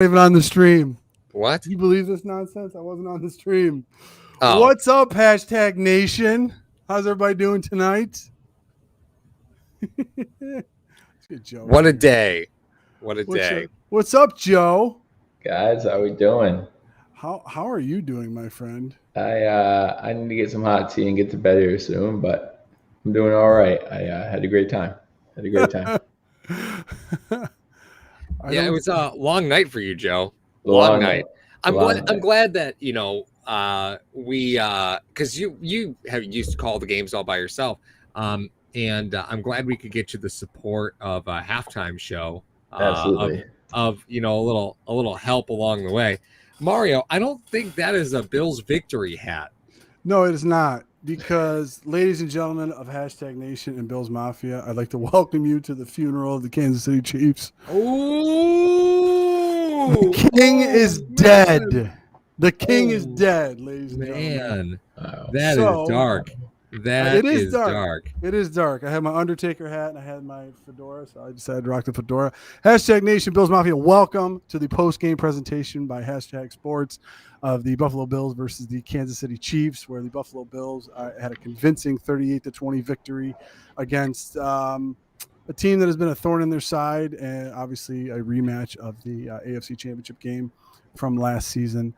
Even on the stream. What? You believe this nonsense? I wasn't on the stream. Oh, What's up, hashtag nation? How's everybody doing tonight? Let's get Joe. what a here. day. What a What's day. up? What's up, Joe? Guys, how we doing? How are you doing, my friend? I need to get some hot tea and get to bed here soon, but I'm doing all right. I had a great time. Yeah, it was a long night for you, Joe. Long night. I'm Long glad. I'm night. glad that we because you have used to call the games all by yourself. And I'm glad we could get you the support of a halftime show. Absolutely. Of a little help along the way. Mario, I don't think that is a Bills victory hat. No, it is not. Because, ladies and gentlemen of hashtag nation and Bills Mafia, I'd like to welcome you to the funeral of the Kansas City Chiefs. Oh, The king is dead. The king is dead, ladies and gentlemen. Man, that is dark. That is dark. It is dark. I had my Undertaker hat and I had my fedora, so I decided to rock the fedora. Hashtag Nation Bills Mafia, welcome to the post-game presentation by hashtag Sports of the Buffalo Bills versus the Kansas City Chiefs, where the Buffalo Bills had a convincing 38-20 victory against a team that has been a thorn in their side, and obviously a rematch of the AFC Championship game from last season.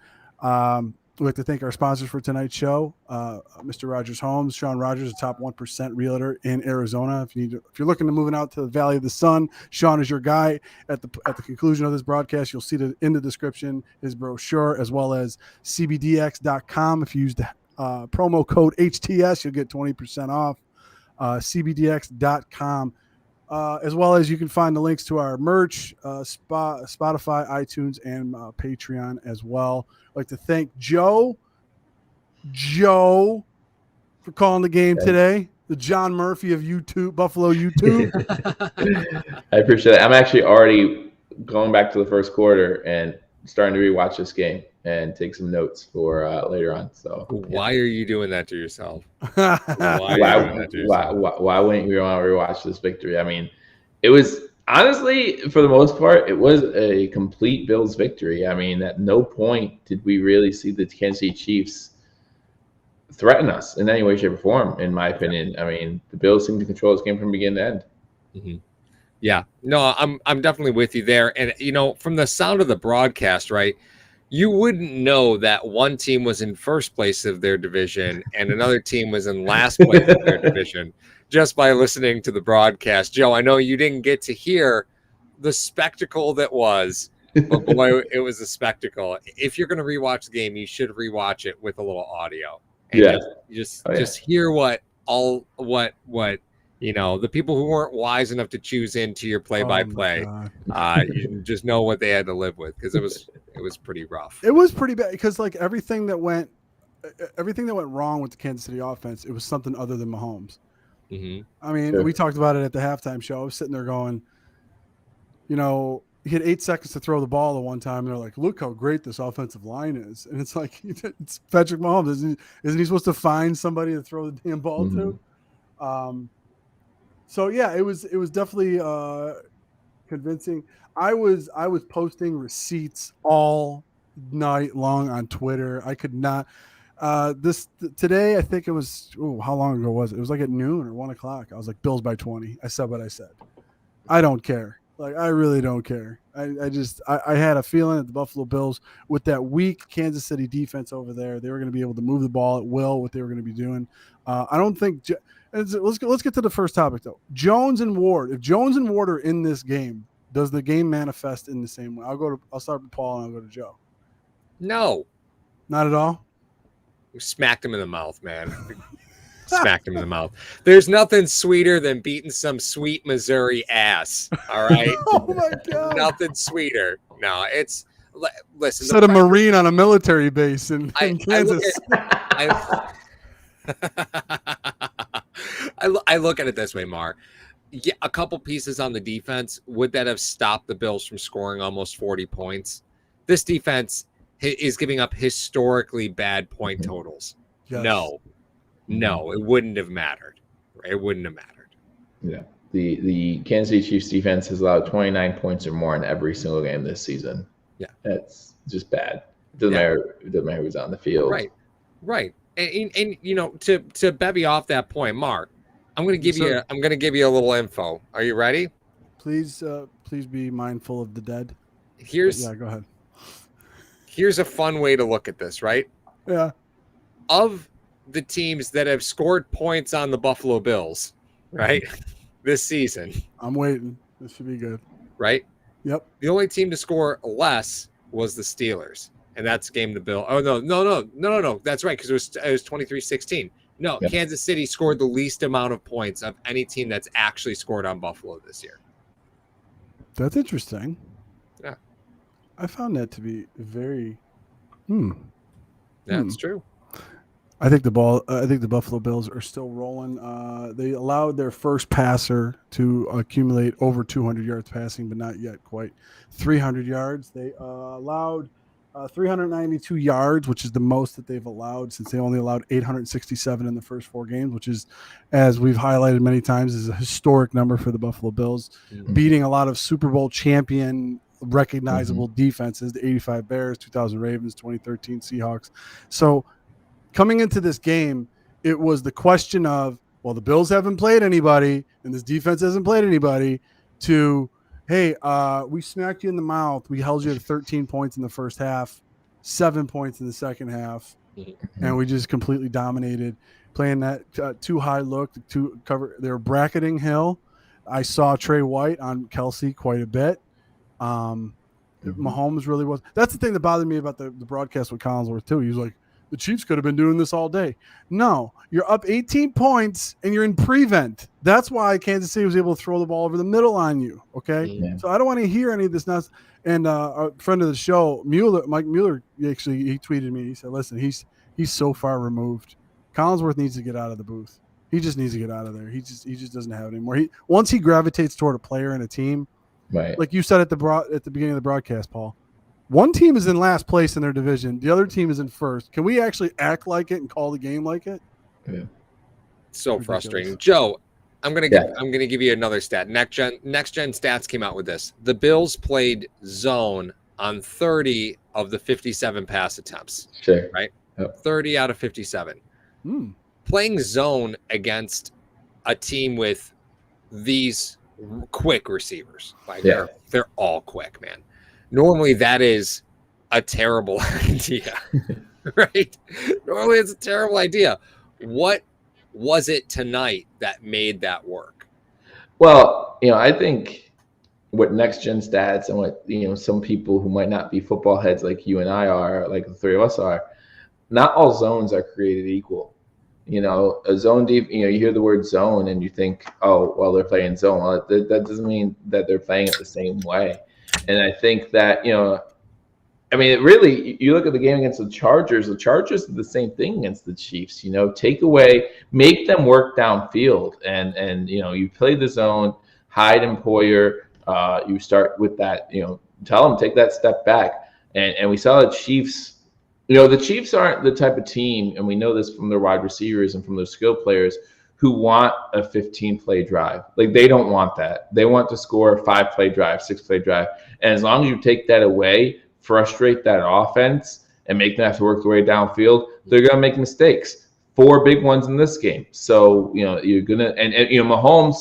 We'd like to thank our sponsors for tonight's show, Mr. Rogers Homes. Sean Rogers, a top 1% realtor in Arizona. If you're looking to moving out to the Valley of the Sun, Sean is your guy. At the conclusion of this broadcast, you'll see in the description his brochure as well as cbdx.com. If you use the promo code HTS, you'll get 20% off. cbdx.com. As well as you can find the links to our merch, Spotify, iTunes, and Patreon as well. I'd like to thank Joe for calling the game today. The John Murphy of YouTube, Buffalo YouTube. I appreciate it. I'm actually already going back to the first quarter and starting to rewatch this game and take some notes for later on. So why are you doing that to yourself? Why wouldn't you want to rewatch this victory? I mean, it was honestly, for the most part, it was a complete Bills victory. I mean, at no point did we really see the Kansas City Chiefs threaten us in any way, shape, or form, in my opinion. I mean, the Bills seemed to control this game from beginning to end. Mm-hmm. Yeah, no, I'm definitely with you there. And, from the sound of the broadcast, right, you wouldn't know that one team was in first place of their division and another team was in last place of their division just by listening to the broadcast. Joe, I know you didn't get to hear the spectacle that was, but boy, it was a spectacle. If you're going to rewatch the game, you should rewatch it with a little audio. And just hear what the people who weren't wise enough to choose into your play-by-play, you just know what they had to live with, because it was pretty rough. It was pretty bad because like everything that went wrong with the Kansas City offense, it was something other than Mahomes. Mm-hmm. I mean, we talked about it at the halftime show. I was sitting there going, he had 8 seconds to throw the ball the one time, and they're like, look how great this offensive line is. And it's like, it's Patrick Mahomes. Isn't he supposed to find somebody to throw the damn ball to? So yeah, it was definitely convincing. I was posting receipts all night long on Twitter. I could not. Today, I think it was. How long ago was it? It was like at noon or 1 o'clock. I was like, Bills by 20. I said what I said. I don't care. Like, I really don't care. I had a feeling that the Buffalo Bills, with that weak Kansas City defense over there, they were going to be able to move the ball at will. What they were going to be doing. I don't think. Let's get to the first topic though. Jones and Ward. If Jones and Ward are in this game, does the game manifest in the same way? I'll start with Paul and I'll go to Joe. No, not at all. We smacked him in the mouth, man. Smacked him in the mouth. There's nothing sweeter than beating some sweet Missouri ass. All right. Oh my God. Nothing sweeter. No, it's listen. Set a Marine on a military base in Kansas. I look at it this way, Mar. Yeah, a couple pieces on the defense, would that have stopped the Bills from scoring almost 40 points? This defense is giving up historically bad point totals. Yes. No, it wouldn't have mattered. It wouldn't have mattered. Yeah. The Kansas City Chiefs defense has allowed 29 points or more in every single game this season. That's just bad. It doesn't matter who's on the field. Right. And you know, to bevy off that point, Mark, I'm gonna give you a little info. Are you ready? Please be mindful of the dead. Go ahead. Here's a fun way to look at this, right? Yeah. Of the teams that have scored points on the Buffalo Bills, right, this season. I'm waiting. This should be good. Right? Yep. The only team to score less was the Steelers, and that's game the Bill. Oh no. That's right, because it was 23-16. No, yep. Kansas City scored the least amount of points of any team that's actually scored on Buffalo this year. That's interesting. Yeah. I found that to be very That's true. I think the Buffalo Bills are still rolling. They allowed their first passer to accumulate over 200 yards passing, but not yet quite 300 yards. They allowed 392 yards, which is the most that they've allowed since they only allowed 867 in the first 4 games, which is, as we've highlighted many times, is a historic number for the Buffalo Bills, beating a lot of Super Bowl champion recognizable defenses, the 85 Bears, 2000 Ravens, 2013 Seahawks. So coming into this game, it was the question of, well, the Bills haven't played anybody and this defense hasn't played anybody, to, hey, we smacked you in the mouth. We held you to 13 points in the first half, 7 points in the second half, and we just completely dominated, playing that too high look to cover. They were bracketing Hill. I saw Trey White on Kelsey quite a bit. Mahomes really was. That's the thing that bothered me about the broadcast with Collinsworth too. He was like, the Chiefs could have been doing this all day. No, you're up 18 points and you're in prevent. That's why Kansas City was able to throw the ball over the middle on you. Okay. Yeah. So I don't want to hear any of this nonsense. And a friend of the show, Mike Mueller, he tweeted me. He said, listen, he's so far removed. Collinsworth needs to get out of the booth. He just needs to get out of there. He just doesn't have it anymore. Once he gravitates toward a player and a team, right? Like you said at the beginning of the broadcast, Paul, one team is in last place in their division. The other team is in first. Can we actually act like it and call the game like it? Yeah. So frustrating. Joe, I'm gonna give you another stat. Next Gen Stats came out with this. The Bills played zone on 30 of the 57 pass attempts. Sure. Right? Yep. 30 out of 57. Playing zone against a team with these quick receivers. Like they're all quick, man. Normally that is a terrible idea, right? Normally it's a terrible idea. What was it tonight that made that work? Well, I think what Next Gen Stats and what, some people who might not be football heads like you and I are, like the three of us are, not all zones are created equal. A zone deep, you hear the word zone and you think, oh, well, they're playing zone. Well, that doesn't mean that they're playing it the same way. And I think that, it really, you look at the game against the Chargers did the same thing against the Chiefs, make them work downfield. And you play the zone, Hyde and Poyer, you start with that, tell them, take that step back. And we saw the Chiefs, the Chiefs aren't the type of team, and we know this from their wide receivers and from their skill players, who want a 15-play drive. Like, they don't want that. They want to score a 5-play drive, 6-play drive. And as long as you take that away, frustrate that offense, and make them have to work their way downfield, they're going to make mistakes. 4 big ones in this game. So, you're going to – and Mahomes,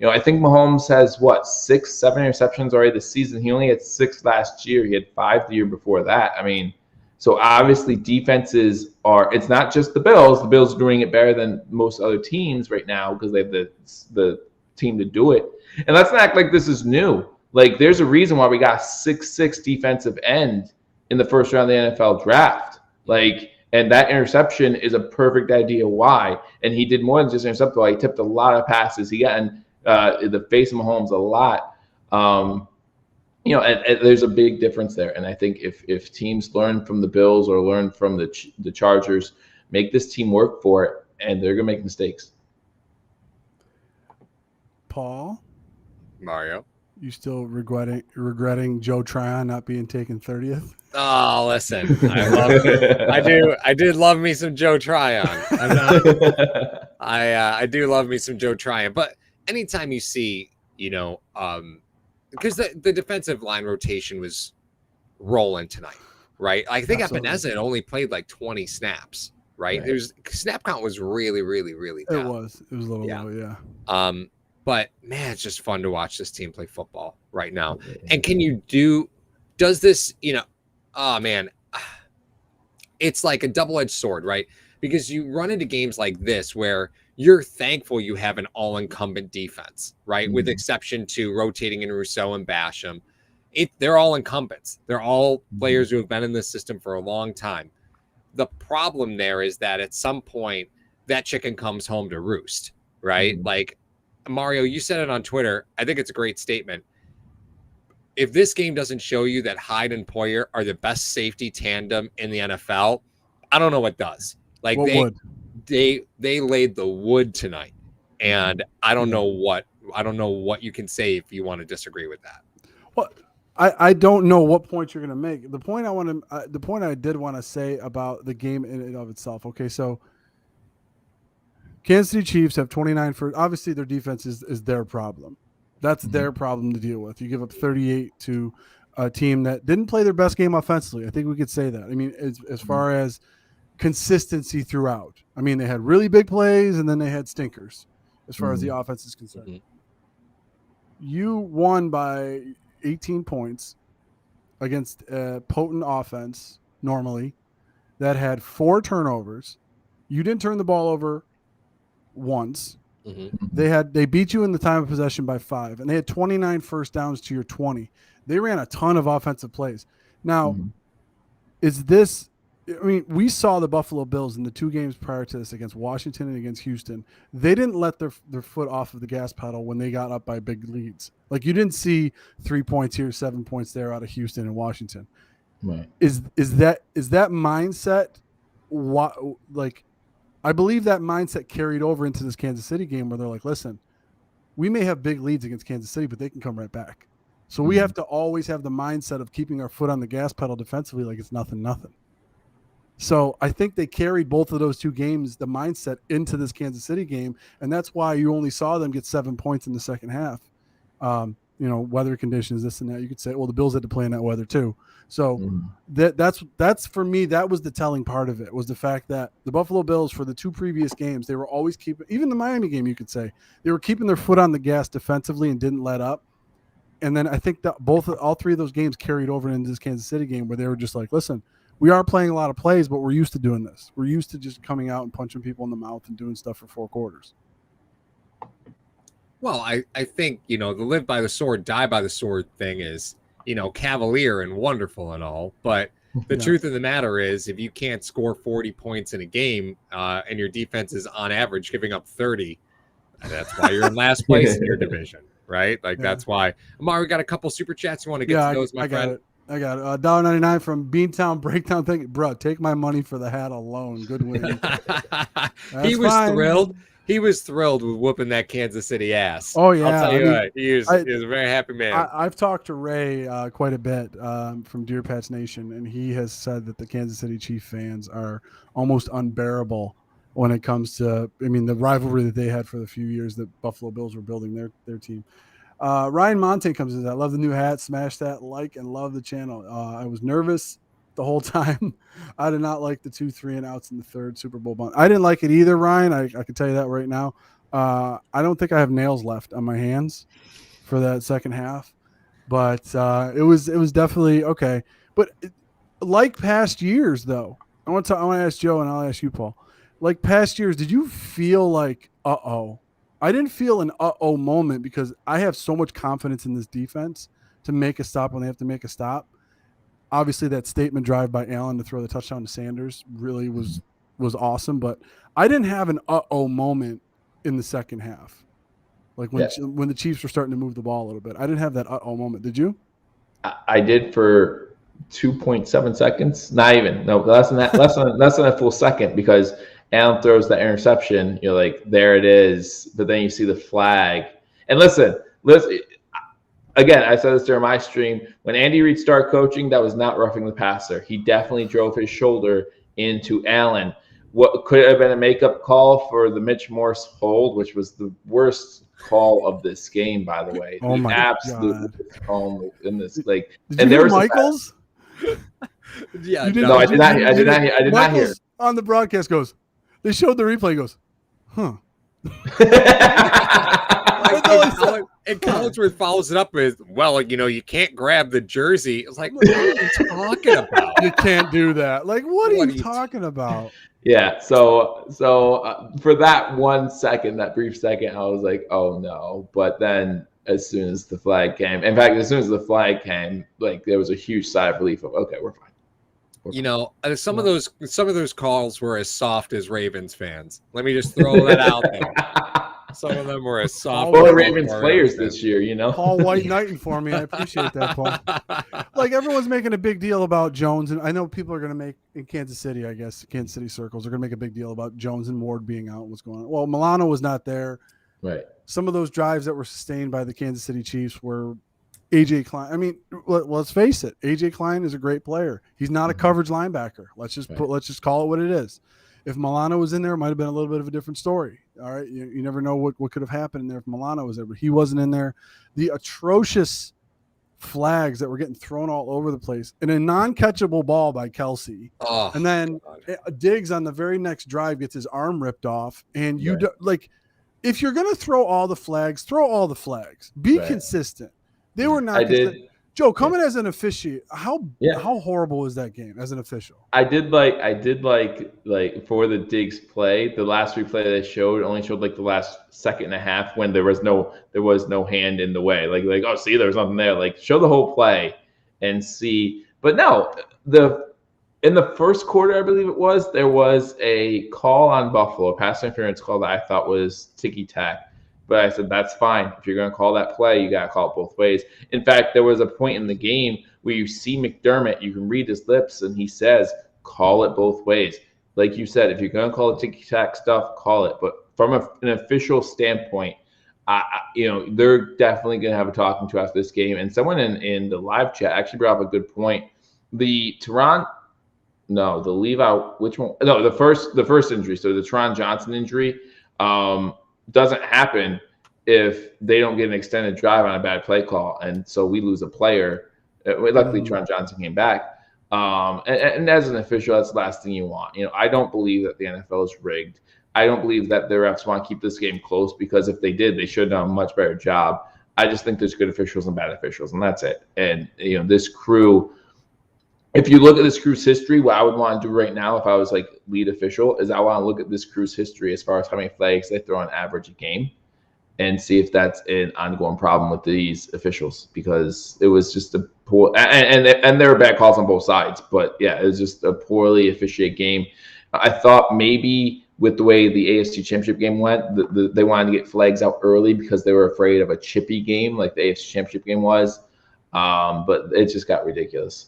I think Mahomes has, 6, 7 interceptions already this season. He only had 6 last year. He had 5 the year before that. So obviously defenses it's not just the Bills. The Bills are doing it better than most other teams right now because they have the team to do it. And let's not act like this is new. Like, there's a reason why we got 6'6" defensive end in the first round of the NFL draft. And that interception is a perfect idea why. And he did more than just intercept, though. He tipped a lot of passes. He got in the face of Mahomes a lot. And there's a big difference there. And I think if teams learn from the Bills or learn from the Chargers, make this team work for it, and they're going to make mistakes. Paul? Mario? You still regretting Joe Tryon not being taken 30th? Oh, listen, I love it. I did love me some Joe Tryon. I do love me some Joe Tryon. But anytime you see, because the defensive line rotation was rolling tonight, right? I think Absolutely. Epinesa had only played like 20 snaps, right? There's snap count was really down. It was a little low, yeah. But man, it's just fun to watch this team play football right now. And does this, oh man, it's like a double-edged sword, right? Because you run into games like this where you're thankful you have an all-incumbent defense, right? With exception to rotating in Rousseau and Basham. They're all incumbents. They're all players who have been in this system for a long time. The problem there is that at some point that chicken comes home to roost, right? Like Mario, you said it on Twitter. I think it's a great statement. If this game doesn't show you that Hyde and Poyer are the best safety tandem in the NFL, I don't know what does. Like they laid the wood tonight, and I don't know what you can say if you want to disagree with that. Well, I don't know what point you're going to make. The point I did want to say about the game in and of itself. Okay, so Kansas City Chiefs have 29 first. Obviously, their defense is their problem. That's their problem to deal with. You give up 38 to a team that didn't play their best game offensively. I think we could say that. I mean, as far as consistency throughout. I mean, they had really big plays and then they had stinkers as far as the offense is concerned. You won by 18 points against a potent offense normally that had 4 turnovers. You didn't turn the ball over once. They beat you in the time of possession by 5, and they had 29 first downs to your 20. They ran a ton of offensive plays. Now, is this – I mean, we saw the Buffalo Bills in the 2 games prior to this against Washington and against Houston. They didn't let their foot off of the gas pedal when they got up by big leads. Like, you didn't see 3 points here, 7 points there out of Houston and Washington. Right. Is that mindset I believe that mindset carried over into this Kansas City game where they're like, listen, we may have big leads against Kansas City, but they can come right back. So we have to always have the mindset of keeping our foot on the gas pedal defensively like it's nothing. So I think they carried both of those 2 games, the mindset, into this Kansas City game, and that's why you only saw them get 7 points in the second half. Weather conditions, this and that. You could say, well, the Bills had to play in that weather too. So that's for me, that was the telling part of it, was the fact that the Buffalo Bills, for the 2 previous games, they were always keeping, even the Miami game, you could say, they were keeping their foot on the gas defensively and didn't let up. And then I think that all 3 of those games carried over into this Kansas City game where they were just like, listen, we are playing a lot of plays, but we're used to doing this. We're used to just coming out and punching people in the mouth and doing stuff for 4 quarters. Well, I think, the live by the sword, die by the sword thing is, cavalier and wonderful and all. But the truth of the matter is, if you can't score 40 points in a game and your defense is on average giving up 30, that's why you're in last place in your division, right? Like, that's why. Amar, we got a couple super chats. You want to get to those, my friend? I got it. $1.99 from Beantown Breakdown. Bro, take my money for the hat alone. Good win. He was thrilled. He was thrilled with whooping that Kansas City ass. Oh, yeah. I'll tell you what, he was a very happy man. I've talked to Ray quite a bit from Deer Patch Nation, and he has said that the Kansas City Chief fans are almost unbearable when it comes to, the rivalry that they had for the few years that Buffalo Bills were building their team. Ryan Monte comes in. I love the new hat. Smash that like and love the channel. I was nervous the whole time. I did not like the 2 3-and-outs in the third Super Bowl bunt. I didn't like it either, Ryan. I can tell you that right now. I don't think I have nails left on my hands for that second half, but it was definitely okay. But like past years, though, I want to ask Joe and I'll ask you, Paul. Like past years, did you feel like I didn't feel an moment because I have so much confidence in this defense to make a stop when they have to make a stop. Obviously, that statement drive by Allen to throw the touchdown to Sanders really was awesome, but I didn't have an moment in the second half. Like when the Chiefs were starting to move the ball a little bit. I didn't have that moment. Did you? I did for 2.7 seconds. Not even. No, less than that. Less than a full second, because Allen throws the interception. You're like, there it is. But then you see the flag. And listen. Again, I said this during my stream. When Andy Reid started coaching, that was not roughing the passer. He definitely drove his shoulder into Allen. What could have been a makeup call for the Mitch Morse hold, which was the worst call of this game, by the way. Oh my absolute God. call in this. Like, Did you hear Michaels? Yeah, You didn't- No, I you- did not. you- I did not you- hear. I did not hear. Michael's on the broadcast goes, they showed the replay. He goes, huh? Like, That's all he said. and Collinsworth follows it up with, well, you can't grab the jersey. It's like, what are you talking about? You can't do that. Like, what are What you talking about? Yeah. So for that 1 second, that brief second, I was like, oh no. But then as soon as the flag came, in fact, as soon as the flag came, like there was a huge sigh of relief of, okay, we're fine. Some of those calls were as soft as Ravens fans. Let me just throw that out there. Some of them were as soft. Well, as Ravens players this year, Paul White Knighting for me. I appreciate that, Paul. Like everyone's making a big deal about Jones, and I know people are going to make in Kansas City. I guess Kansas City circles are going to make a big deal about Jones and Ward being out. What's going on? Well, Milano was not there. Right. Some of those drives that were sustained by the Kansas City Chiefs were AJ Klein. I mean, let's face it. AJ Klein is a great player. He's not a coverage linebacker. Let's just call it what it is. If Milano was in there, it might have been a little bit of a different story. All right. You never know what could have happened in there if Milano was there, but he wasn't in there. The atrocious flags that were getting thrown all over the place and a non-catchable ball by Kelsey. Oh, and then Diggs on the very next drive gets his arm ripped off. And if you're going to throw all the flags, throw all the flags. Be consistent. They were not. Joe, coming as an officiate, how horrible is that game as an official? I did like for the Diggs play, the last replay they showed only showed like the last second and a half when there was no hand in the way. Like oh, see, there's nothing there. Like show the whole play and see. But no, in the first quarter, I believe it was, there was a call on Buffalo, a pass interference call that I thought was ticky-tack. But I said, that's fine. If you're going to call that play, you got to call it both ways. In fact, there was a point in the game where you see McDermott, you can read his lips, and he says, call it both ways. Like you said, if you're going to call it ticky-tack stuff, call it. But from an official standpoint, they're definitely going to have a talking to after this game. And someone in the live chat actually brought up a good point. The first injury, so the Teron Johnson injury, doesn't happen if they don't get an extended drive on a bad play call, and so we lose a player. Luckily, Teron Johnson came back, and as an official, that's the last thing you want. I don't believe that the NFL is rigged. I don't believe that the refs want to keep this game close, because if they did, they should have done a much better job. I just think there's good officials and bad officials, and that's it. And this crew. If you look at this crew's history, what I would want to do right now if I was like lead official is I want to look at this crew's history as far as how many flags they throw on average a game and see if that's an ongoing problem with these officials, because it was just a poor and there were bad calls on both sides. But yeah, it was just a poorly officiated game. I thought maybe with the way the AFC Championship game went, they wanted to get flags out early because they were afraid of a chippy game like the AFC Championship game was. But it just got ridiculous.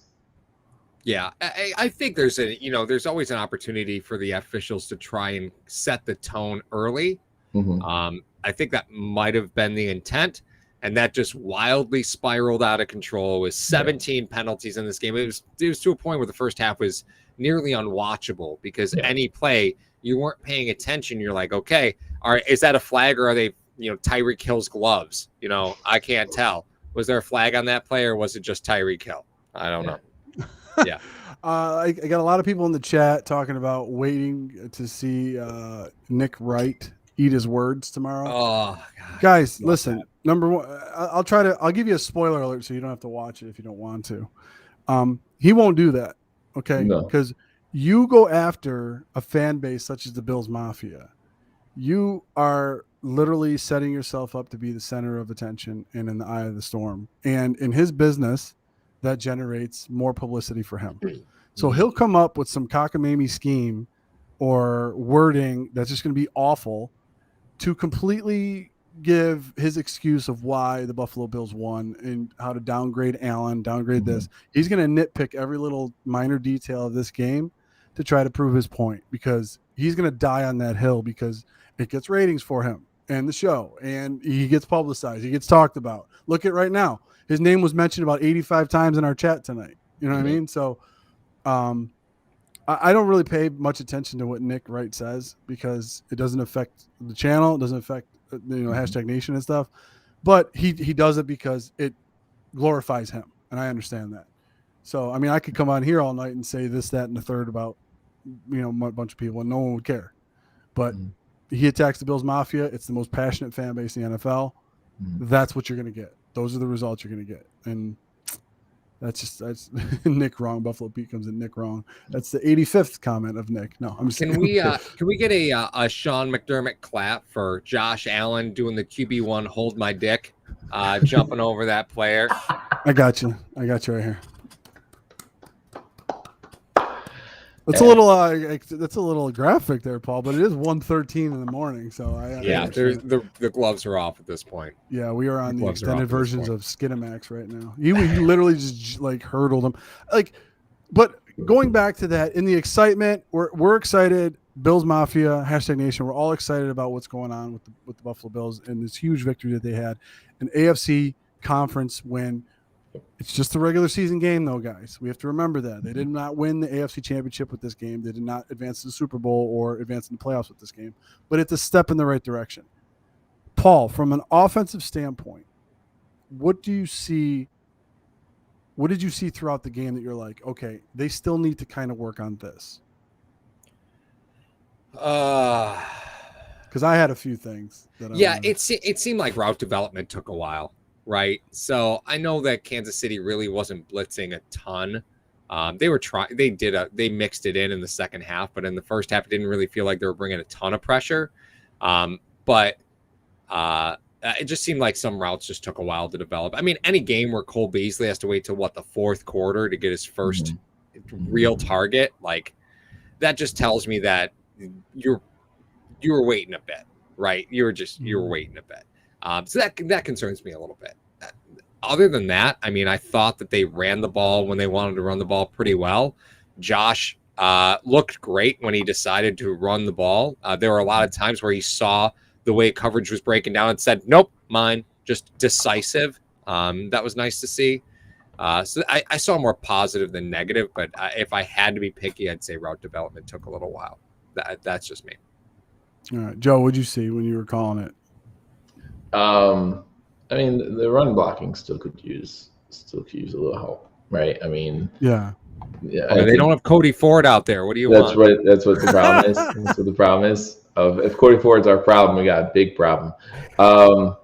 Yeah, I think there's always an opportunity for the officials to try and set the tone early. Mm-hmm. I think that might have been the intent, and that just wildly spiraled out of control with 17 penalties in this game. It was to a point where the first half was nearly unwatchable because any play you weren't paying attention. You're like, okay, is that a flag or are they, Tyreek Hill's gloves? I can't tell. Was there a flag on that play or was it just Tyreek Hill? I don't know. Yeah. I got a lot of people in the chat talking about waiting to see Nick Wright eat his words tomorrow. Oh, God. Guys, listen. Number one, I'll give you a spoiler alert so you don't have to watch it if you don't want to. He won't do that, okay? Because you go after a fan base such as the Bills Mafia, you are literally setting yourself up to be the center of attention and in the eye of the storm. And in his business, that generates more publicity for him. So he'll come up with some cockamamie scheme or wording that's just going to be awful to completely give his excuse of why the Buffalo Bills won and how to downgrade Allen, downgrade this. He's going to nitpick every little minor detail of this game to try to prove his point, because he's going to die on that hill because it gets ratings for him and the show, and he gets publicized. He gets talked about. Look at right now. His name was mentioned about 85 times in our chat tonight. You know what I mean? So I don't really pay much attention to what Nick Wright says because it doesn't affect the channel. It doesn't affect, hashtag nation and stuff. But he does it because it glorifies him. And I understand that. So, I mean, I could come on here all night and say this, that, and the third about, a bunch of people, and no one would care. But he attacks the Bills Mafia. It's the most passionate fan base in the NFL. That's what you're going to get. Those are the results you're going to get. And that's Nick wrong. Buffalo Pete comes in Nick wrong. That's the 85th comment of Nick. No, I'm just Can we get a Sean McDermott clap for Josh Allen doing the QB1 hold my dick, jumping over that player? I got you right here. That's a little graphic there, Paul, but it is 1:13 in the morning, so the gloves are off at this point. Yeah, we are on the extended versions of Skinamax right now. He literally just like hurdled him, but going back to that, in the excitement, we're excited. Bills Mafia, #Nation, we're all excited about what's going on with the Buffalo Bills and this huge victory that they had, an AFC conference win. It's just a regular season game, though, guys. We have to remember that. They did not win the AFC Championship with this game. They did not advance to the Super Bowl or advance in the playoffs with this game. But it's a step in the right direction. Paul, from an offensive standpoint, what did you see throughout the game that you're like, okay, they still need to kind of work on this? Because I had a few things. It seemed like route development took a while. Right. So I know that Kansas City really wasn't blitzing a ton. They mixed it in the second half, but in the first half, it didn't really feel like they were bringing a ton of pressure. But it just seemed like some routes just took a while to develop. I mean, any game where Cole Beasley has to wait till the fourth quarter to get his first real target, like that just tells me that you were waiting a bit, right? You were waiting a bit. So that concerns me a little bit. Other than that, I mean, I thought that they ran the ball when they wanted to run the ball pretty well. Josh looked great when he decided to run the ball. There were a lot of times where he saw the way coverage was breaking down and said, nope, mine, just decisive. That was nice to see. So I saw more positive than negative, but if I had to be picky, I'd say route development took a little while. That's just me. All right, Joe, what'd you see when you were calling it? I mean, the run blocking still could use a little help, right? I mean, yeah. They don't have Cody Ford out there. What do you want? That's what the problem is. That's what the problem is. If Cody Ford's our problem, we got a big problem. But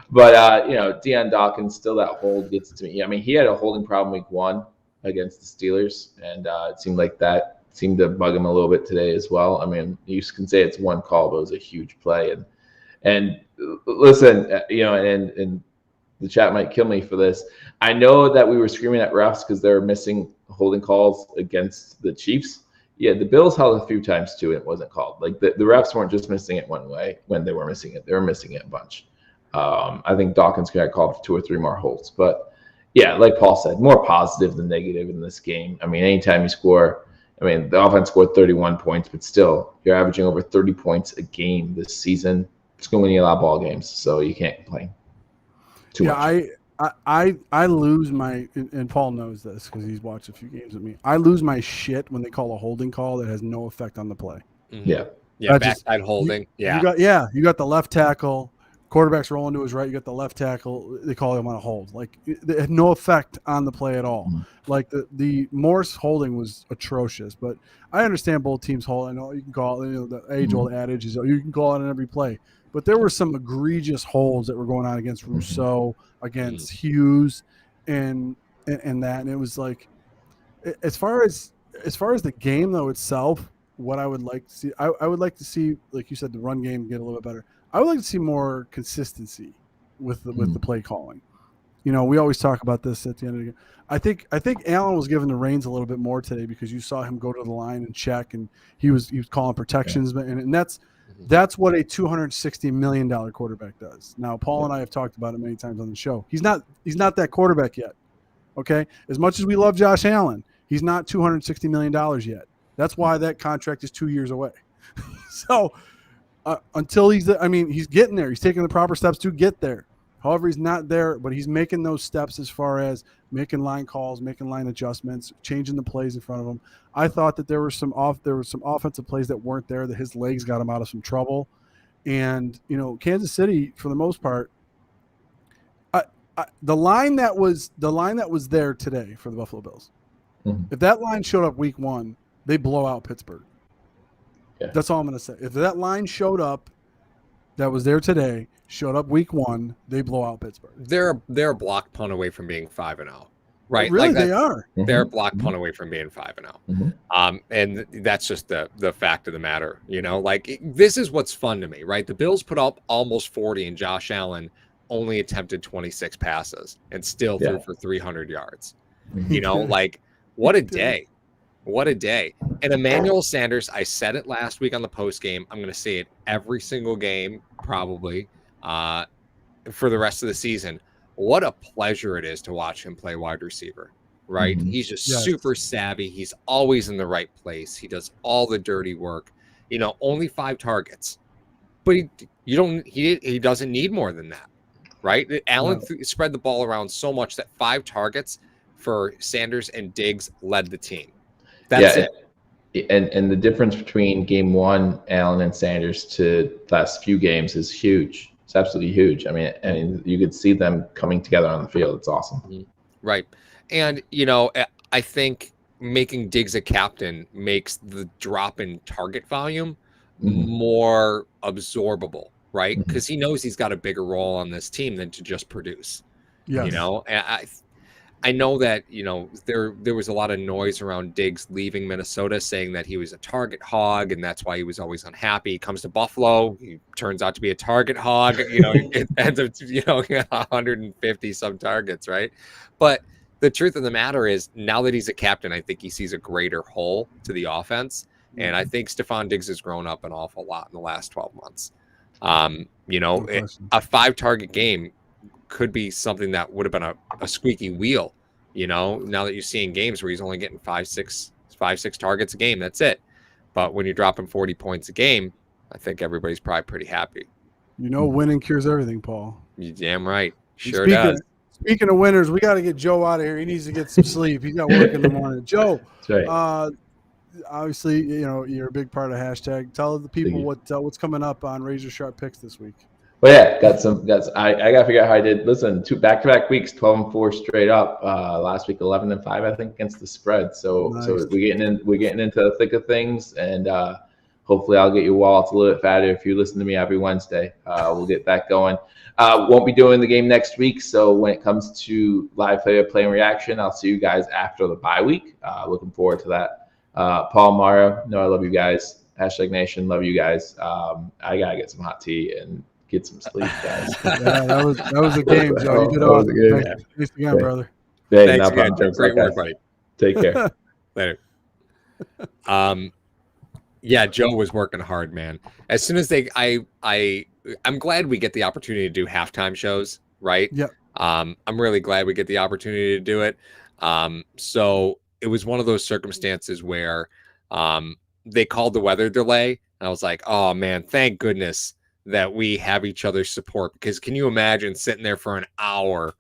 Deion Dawkins, still that hold gets to me. I mean, he had a holding problem week 1 against the Steelers, and it seemed like that seemed to bug him a little bit today as well. I mean, you can say it's one call, but it was a huge play. And listen, and the chat might kill me for this. I know that we were screaming at refs because they were missing holding calls against the Chiefs. Yeah, the Bills held a few times too, and it wasn't called. Like the refs weren't just missing it one way when they were missing it. They were missing it a bunch. I think Dawkins could have called for 2 or 3 more holds. But yeah, like Paul said, more positive than negative in this game. I mean, anytime you score, the offense scored 31 points, but still, you're averaging over 30 points a game this season. It's going to win you a lot of ball games, so you can't complain too much. I lose my, and Paul knows this because he's watched a few games with me. I lose my shit when they call a holding call that has no effect on the play. Yeah, backside holding. You got the left tackle, quarterback's rolling to his right. You got the left tackle. They call him on a hold. Like it had no effect on the play at all. Like the Morse holding was atrocious. But I understand both teams hold. I know you can call it. The age-old adage is you can call it on every play. But there were some egregious holds that were going on against Rousseau, against Hughes, and that. And it was like, as far as the game though itself, what I would like to see, I would like to see, like you said, the run game get a little bit better. I would like to see more consistency with the play calling. We always talk about this at the end of the game. I think Allen was given the reins a little bit more today because you saw him go to the line and check, and he was calling protections, and that's what a $260 million quarterback does. Now, Paul and I have talked about it many times on the show. He's not that quarterback yet. Okay, as much as we love Josh Allen, he's not $260 million yet. That's why that contract is 2 years away. So until he's getting there. He's taking the proper steps to get there. However, he's not there, but he's making those steps as far as making line calls, making line adjustments, changing the plays in front of him. I thought that there were some offensive plays that weren't there, that his legs got him out of some trouble. And, Kansas City, for the most part, the line that was there today for the Buffalo Bills. Mhm. If that line showed up week 1, they blow out Pittsburgh. Yeah. That's all I'm going to say. If that line showed up that was there today, showed up week 1, they blow out Pittsburgh. They're a block punt away from being 5-0. Right? Really, like they are. They're a block punt away from being 5-0. Mhm. And that's just the fact of the matter. Like this is what's fun to me, right? The Bills put up almost 40 and Josh Allen only attempted 26 passes and still threw for 300 yards. Like what a day. What a day. And Emmanuel Sanders, I said it last week on the post game. I'm going to say it every single game, probably, for the rest of the season. What a pleasure it is to watch him play wide receiver, right? Mhm. He's just super savvy. He's always in the right place. He does all the dirty work. Only 5 targets, but he doesn't need more than that, right? Allen spread the ball around so much that 5 targets for Sanders and Diggs led the team. That's it. And the difference between game 1, Allen and Sanders, to the last few games is huge. It's absolutely huge. I mean, you could see them coming together on the field. It's awesome. Right. And, I think making Diggs a captain makes the drop in target volume more absorbable, right? Because he knows he's got a bigger role on this team than to just produce. Yes. And I know that, there was a lot of noise around Diggs leaving Minnesota saying that he was a target hog and that's why he was always unhappy. He comes to Buffalo, he turns out to be a target hog, it ends up, 150 some targets, right? But the truth of the matter is now that he's a captain, I think he sees a greater hole to the offense. And I think Stephon Diggs has grown up an awful lot in the last 12 months. A 5 target game could be something that would have been a squeaky wheel, now that you're seeing games where he's only getting 5-6 targets a game. That's it. But when you're dropping 40 points a game, I think everybody's probably pretty happy. Winning cures everything, Paul. You're damn right. Sure does. Speaking of winners, we got to get Joe out of here. He needs to get some sleep. He's got work in the morning. Joe, that's right. Obviously, you're a big part of hashtag. Tell the people what's coming up on Razor Sharp Picks this week. Well, yeah, I got to figure out how I did. Listen, 2 back-to-back weeks, 12-4 straight up. Last week, 11-5, I think, against the spread. So we're getting into the thick of things, and hopefully, I'll get your wallets a little bit fatter if you listen to me every Wednesday. We'll get that going. Won't be doing the game next week, so when it comes to live player play and reaction, I'll see you guys after the bye week. Looking forward to that. Paul, Mario, I love you guys. Hashtag Nation, love you guys. I gotta get some hot tea and get some sleep, guys. Yeah, that was a game, Joe. You did awesome. Thanks again, brother. Hey, thanks again, Joe. Great work, buddy. Take care. Later. Yeah, Joe was working hard, man. As soon as I'm glad we get the opportunity to do halftime shows, right? Yep. I'm really glad we get the opportunity to do it. So it was one of those circumstances where they called the weather delay, and I was like, oh man, thank goodness that we have each other's support, because can you imagine sitting there for an hour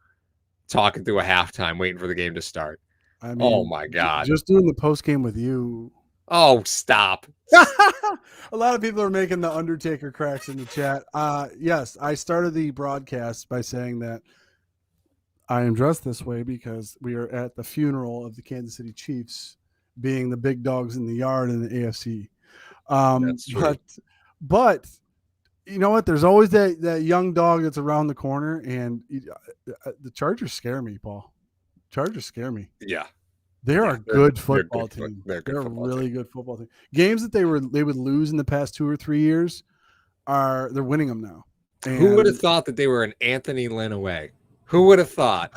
talking through a halftime waiting for the game to start? I mean, oh my God. Just doing the post game with you. Oh, stop. A lot of people are making the Undertaker cracks in the chat. Yes, I started the broadcast by saying that I am dressed this way because we are at the funeral of the Kansas City Chiefs, being the big dogs in the yard in the AFC. That's true. But you know what? There's always that young dog that's around the corner, and the Chargers scare me, Paul. Chargers scare me. Yeah. They're a good football team. They're a really good football team. Games that they would lose in the past 2 or 3 years, they're winning them now. And who would have thought that they were an Anthony Lynn away? Who would have thought?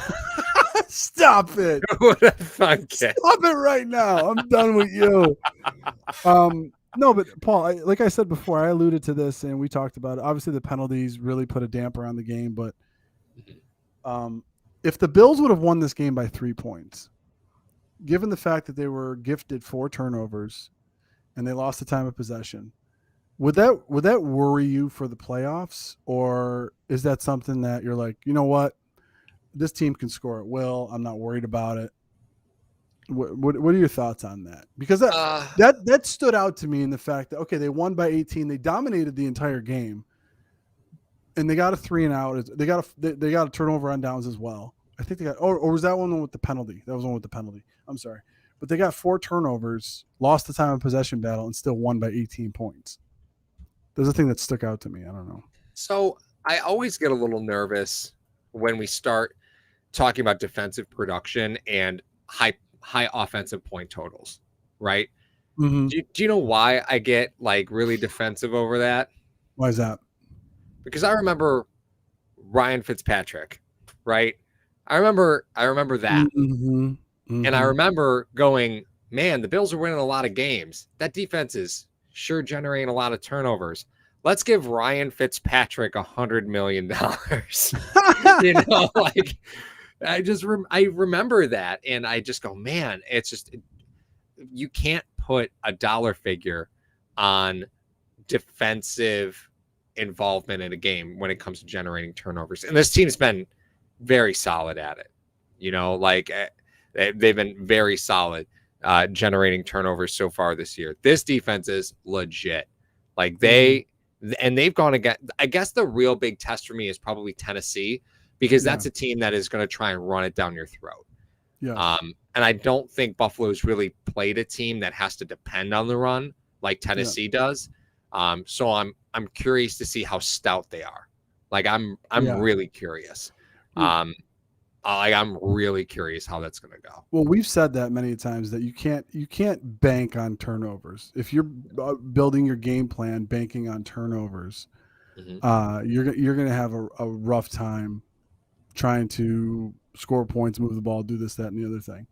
Stop it. Who would have thought? Stop it right now. I'm done with you. No, but Paul, like I said before, I alluded to this and we talked about it. Obviously, the penalties really put a damper on the game, but if the Bills would have won this game by 3 points, given the fact that they were gifted 4 turnovers and they lost the time of possession, would that worry you for the playoffs, or is that something that you're like, you know what, this team can score at will, I'm not worried about it? What are your thoughts on that? Because that stood out to me in the fact that, okay, they won by 18, they dominated the entire game, and they got a 3 and out. They got a turnover on downs as well. I think they got, or was that one with the penalty? That was one with the penalty. I'm sorry. But they got 4 turnovers, lost the time of possession battle, and still won by 18 points. There's a thing that stuck out to me. I don't know. So I always get a little nervous when we start talking about defensive production and high offensive point totals, right? Mm-hmm. Do you know why I get like really defensive over that? Why is that? Because I remember Ryan Fitzpatrick, right? I remember that. Mm-hmm. Mm-hmm. And I remember going, man, the Bills are winning a lot of games. That defense is sure generating a lot of turnovers. Let's give Ryan Fitzpatrick $100 million. Like I remember that. And I just go, man, it's just, you can't put a dollar figure on defensive involvement in a game when it comes to generating turnovers. And this team's been very solid at it. Like they've been very solid generating turnovers so far this year. This defense is legit. Like they've gone again. I guess the real big test for me is probably Tennessee, because that's a team that is going to try and run it down your throat. Yeah. And I don't think Buffalo's really played a team that has to depend on the run like Tennessee does. So I'm curious to see how stout they are. Like I'm really curious. I'm really curious how that's going to go. Well, we've said that many times that you can't bank on turnovers. If you're building your game plan banking on turnovers, you're going to have a rough time trying to score points, move the ball, do this, that, and the other thing.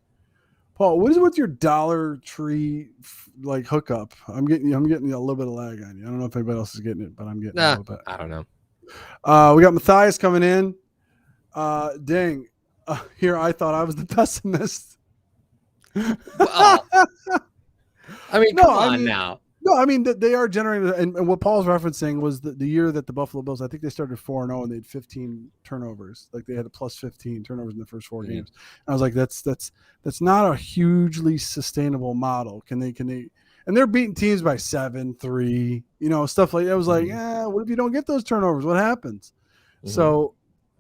Paul, what is it with your Dollar Tree like hookup? I'm getting a little bit of lag on you. I don't know if anybody else is getting it, but I'm getting a little bit. I don't know. We got Matthias coming in. Dang. Here I thought I was the pessimist. Well, I mean, come on now. No, I mean they are generating, and what Paul's referencing was the year that the Buffalo Bills, I think they started 4-0 and they had 15 turnovers. Like they had a plus 15 turnovers in the first 4 games. And I was like, that's not a hugely sustainable model. Can they? And they're beating teams by 7-3, stuff like that. I was like, what if you don't get those turnovers? What happens? So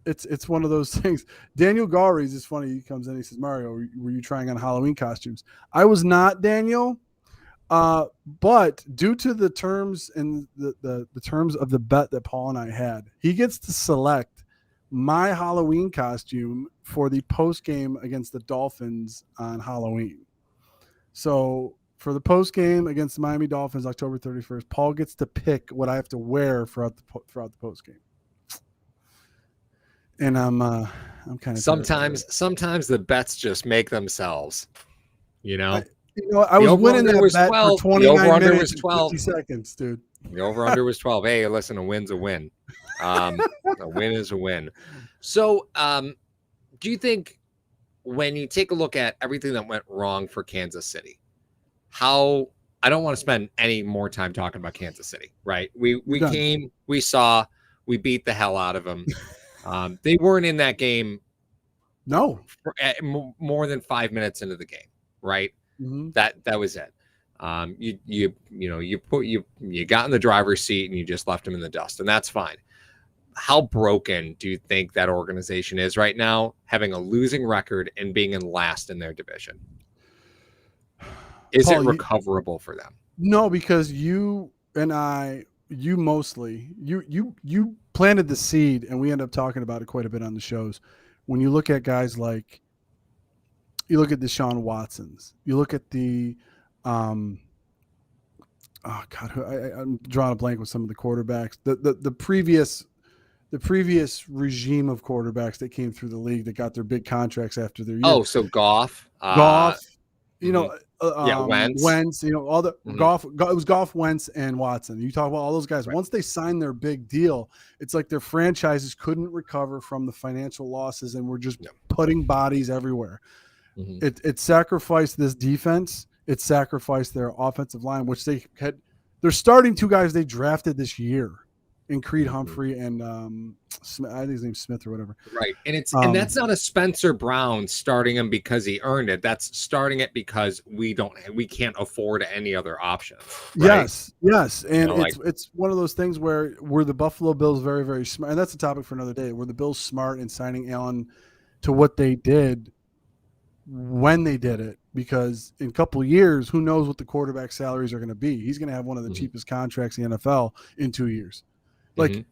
it's one of those things. Daniel Gawries is funny. He comes in, he says, Mario, were you trying on Halloween costumes? I was not, Daniel. But due to the terms and the terms of the bet that Paul and I had, he gets to select my Halloween costume for the post game against the Dolphins on Halloween. So for the post game against the Miami Dolphins, October 31st, Paul gets to pick what I have to wear throughout the post game. And I'm kind of sometimes the bets just make themselves, I was winning that bet 12. For 29 minutes and 50 seconds, dude. The over-under was 12. Hey, listen, a win's a win. A win is a win. So do you think when you take a look at everything that went wrong for Kansas City, I don't want to spend any more time talking about Kansas City, right? We came, we saw, we beat the hell out of them. They weren't in that game. No. More than 5 minutes into the game, right? Mm-hmm. That was it. You got in the driver's seat and you just left them in the dust, and that's fine. How broken do you think that organization is right now, having a losing record and being in last in their division? Is Paul, it recoverable for them? No, because you planted the seed, and we end up talking about it quite a bit on the shows. When you look at guys like, you look at Deshaun Watson's, you look at the, I'm drawing a blank with some of the quarterbacks. The previous regime of quarterbacks that came through the league that got their big contracts after their year. Oh, so Goff, Wentz, all the Goff. It was Goff, Wentz, and Watson. You talk about all those guys. Right. Once they signed their big deal, it's like their franchises couldn't recover from the financial losses, and were just putting bodies everywhere. Mm-hmm. It sacrificed this defense. It sacrificed their offensive line, which they had. They're starting 2 guys they drafted this year. and Creed Humphrey and Smith, I think his name's Smith or whatever. Right. And that's not a Spencer Brown starting him because he earned it. That's starting it because we can't afford any other options. Right? Yes. And it's one of those things where were the Buffalo Bills very, very smart, and that's a topic for another day. Were the Bills smart in signing Allen to what they did when they did it? Because in a couple of years, who knows what the quarterback salaries are going to be? He's going to have one of the cheapest contracts in the NFL in 2 years. Like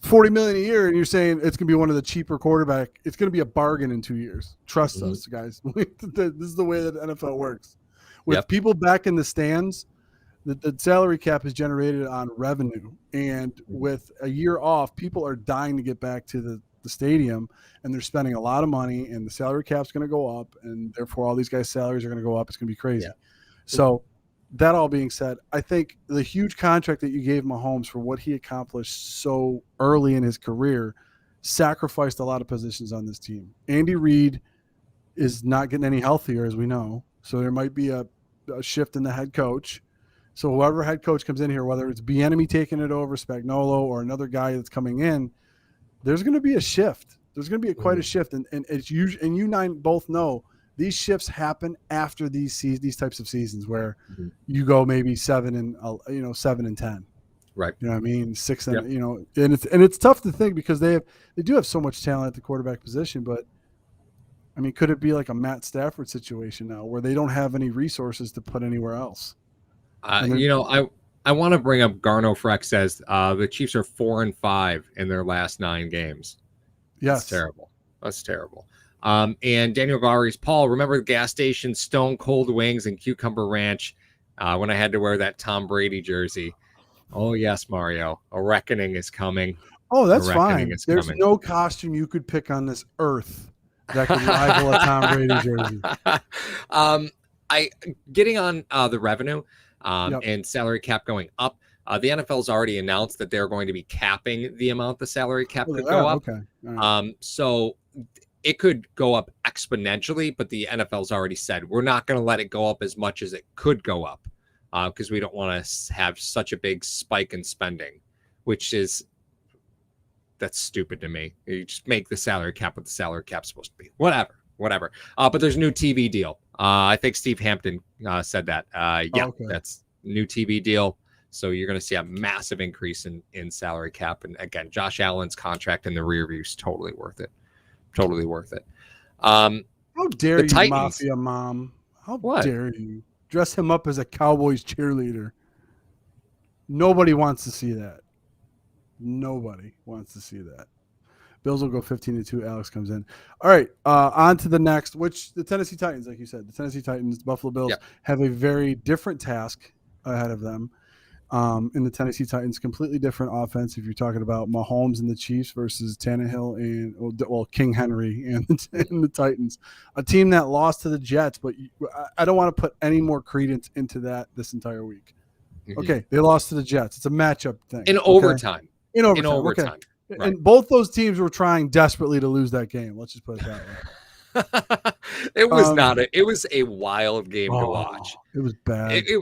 $40 million a year, and you're saying it's going to be one of the cheaper quarterback. It's going to be a bargain in 2 years. Trust us, guys. This is the way that the NFL works. With people back in the stands, the salary cap is generated on revenue, and with a year off, people are dying to get back to the stadium, and they're spending a lot of money, and the salary cap's going to go up, and therefore all these guys' salaries are going to go up. It's going to be crazy. So that all being said, I think the huge contract that you gave Mahomes for what he accomplished so early in his career sacrificed a lot of positions on this team. Andy Reid is not getting any healthier, as we know. So there might be a shift in the head coach. So whoever head coach comes in here, whether it's Bieniemy taking it over, Spagnuolo, or another guy that's coming in, there's going to be a shift. There's going to be quite a shift. And it's usually, and you nine both know, these shifts happen after these types of seasons where you go maybe 7 and 10, right? You know what I mean? 6 and and it's tough to think because they do have so much talent at the quarterback position, but I mean, could it be like a Matt Stafford situation now where they don't have any resources to put anywhere else? I want to bring up Garno Freck says the Chiefs are 4-5 in their last 9 games. Yes, That's terrible. And Daniel Gari's, Paul, remember the gas station, Stone Cold Wings and Cucumber Ranch when I had to wear that Tom Brady jersey? Oh, yes, Mario. A reckoning is coming. Oh, that's fine. There's no costume you could pick on this earth that could rival a Tom Brady jersey. Getting on the revenue and salary cap going up. The NFL's already announced that they're going to be capping the amount the salary cap could go up. Okay. Right. So it could go up exponentially, but the NFL's already said we're not going to let it go up as much as it could go up because we don't want to have such a big spike in spending, that's stupid to me. You just make the salary cap what the salary cap's supposed to be. Whatever. But there's a new TV deal. I think Steve Hampton said that. That's new TV deal. So you're going to see a massive increase in salary cap. And again, Josh Allen's contract in the rear view is totally worth it. How dare you, Titans, Mafia Mom? How dare you dress him up as a Cowboys cheerleader? Nobody wants to see that. Bills will go 15-2. Alex comes in. All right, on to the next, which the Tennessee Titans, like you said, the Buffalo Bills have a very different task ahead of them. In the Tennessee Titans, completely different offense. If you're talking about Mahomes and the Chiefs versus Tannehill and King Henry and the Titans, a team that lost to the Jets, but I don't want to put any more credence into that this entire week. Okay, they lost to the Jets. It's a matchup thing. In overtime. Okay. Right. And both those teams were trying desperately to lose that game. Let's just put it that way. It was a wild game to watch. It was bad. It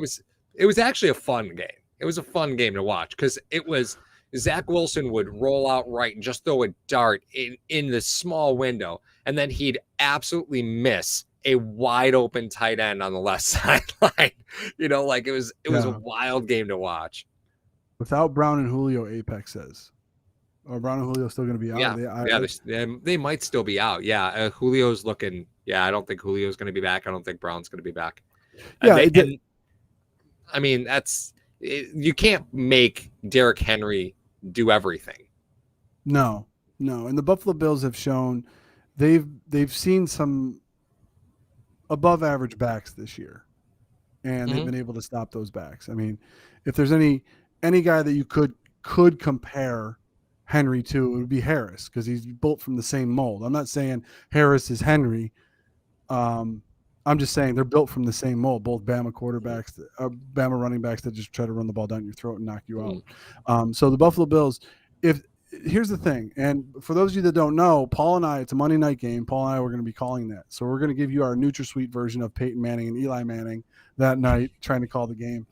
was actually a fun game. It was a fun game to watch because it was Zach Wilson would roll out right and just throw a dart in the small window, and then he'd absolutely miss a wide open tight end on the left sideline. It was a wild game to watch. Without Brown and Julio, Apex says. Or Brown and Julio still going to be out? They might still be out. Yeah, Julio's looking. Yeah, I don't think Julio's going to be back. I don't think Brown's going to be back. Yeah, I mean, you can't make Derrick Henry do everything. No, and the Buffalo Bills have shown they've seen some above average backs this year, and they've been able to stop those backs. I mean, if there's any guy that you could compare Henry to, it would be Harris because he's built from the same mold. I'm not saying Harris is Henry. I'm just saying they're built from the same mold, both Bama quarterbacks, Bama running backs that just try to run the ball down your throat and knock you out. So the Buffalo Bills, here's the thing, and for those of you that don't know, Paul and I, it's a Monday night game. Paul and I were going to be calling that. So we're going to give you our NutraSweet version of Peyton Manning and Eli Manning that night trying to call the game.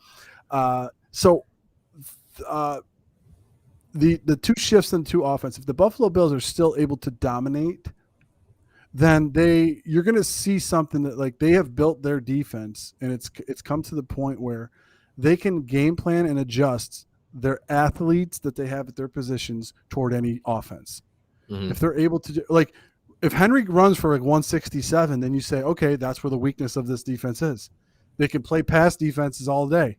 the two shifts and two offense, if the Buffalo Bills are still able to dominate, then you're going to see something that, like, they have built their defense, and it's come to the point where they can game plan and adjust their athletes that they have at their positions toward any offense. If they're able to do, like, if Henry runs for like 167, then you say, okay, that's where the weakness of this defense is. They can play pass defenses all day,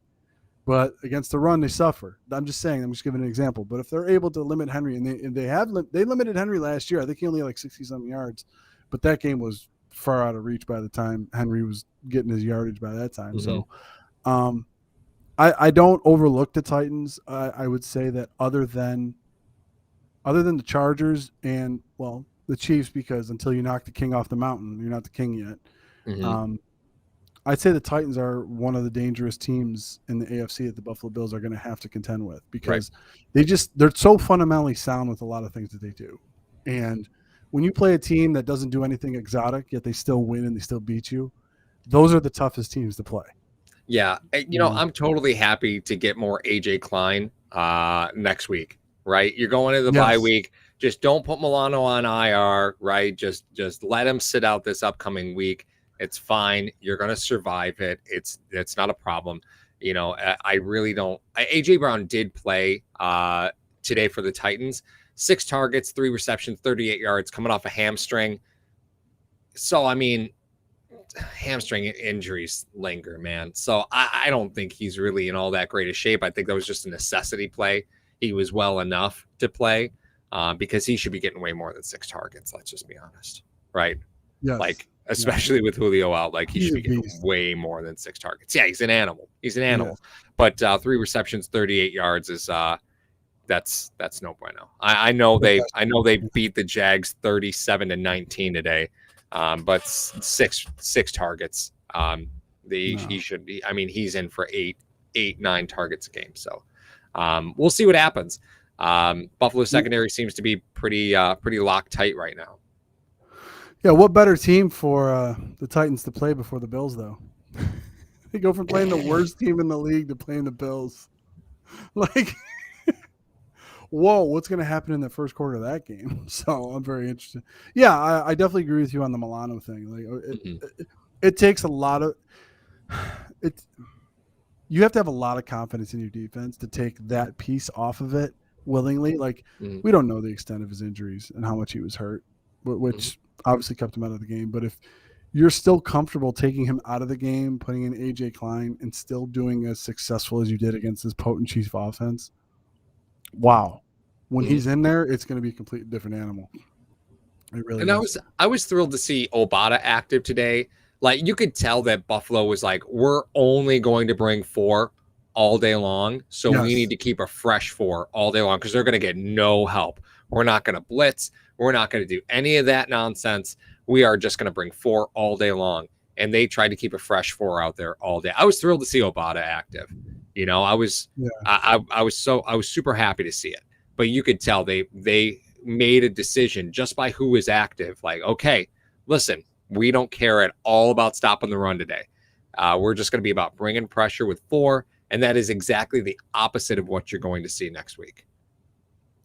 but against the run, they suffer. I'm just saying, I'm just giving an example. But if they're able to limit Henry, and they limited Henry last year, I think he only had like 60-something yards, but that game was far out of reach by the time Henry was getting his yardage by that time. So I don't overlook the Titans. I would say that other than the Chargers and, well, the Chiefs, because until you knock the king off the mountain, you're not the king yet. I'd say the Titans are one of the dangerous teams in the AFC that the Buffalo Bills are going to have to contend with, because they're so fundamentally sound with a lot of things that they do. And when you play a team that doesn't do anything exotic, yet they still win and they still beat you, those are the toughest teams to play. Yeah. You know, I'm totally happy to get more AJ Klein next week, right? You're going into the bye week. Just don't put Milano on IR, right? Just let him sit out this upcoming week. It's fine. You're going to survive it. It's not a problem. You know, I really don't. AJ Brown did play today for the Titans. 6 targets, 3 receptions, 38 yards, coming off a hamstring. So, I mean, hamstring injuries linger, man. So I don't think he's really in all that great a shape. I think that was just a necessity play. He was well enough to play because he should be getting way more than 6 targets. Let's just be honest, right? Yes. Like, especially with Julio out, like, he should be getting way more than 6 targets. Yeah, he's an animal. He's an animal. But 3 receptions, 38 yards is that's no bueno. I know they beat the Jags 37-19 today. But six targets. He should be. I mean, he's in for 9 targets a game. So we'll see what happens. Buffalo secondary seems to be pretty locked tight right now. Yeah, what better team for the Titans to play before the Bills, though? They go from playing the worst team in the league to playing the Bills. Like, whoa, what's going to happen in the first quarter of that game? So I'm very interested. Yeah, I definitely agree with you on the Milano thing. Like, it takes a lot of it. You have to have a lot of confidence in your defense to take that piece off of it willingly. Like, we don't know the extent of his injuries and how much he was hurt, which obviously kept him out of the game. But if you're still comfortable taking him out of the game, putting in AJ Klein, and still doing as successful as you did against this potent Chiefs offense, wow. When he's in there, it's going to be a completely different animal. It really is. I was thrilled to see Obata active today. Like, you could tell that Buffalo was like, we're only going to bring 4 all day long, so we need to keep a fresh 4 all day long because they're going to get no help. We're not going to blitz. We're not going to do any of that nonsense. We are just going to bring 4 all day long. And they tried to keep a fresh 4 out there all day. I was thrilled to see Obata active. You know, I was super happy to see it. But you could tell they made a decision just by who was active. Like, okay, listen, we don't care at all about stopping the run today. We're just going to be about bringing pressure with 4. And that is exactly the opposite of what you're going to see next week.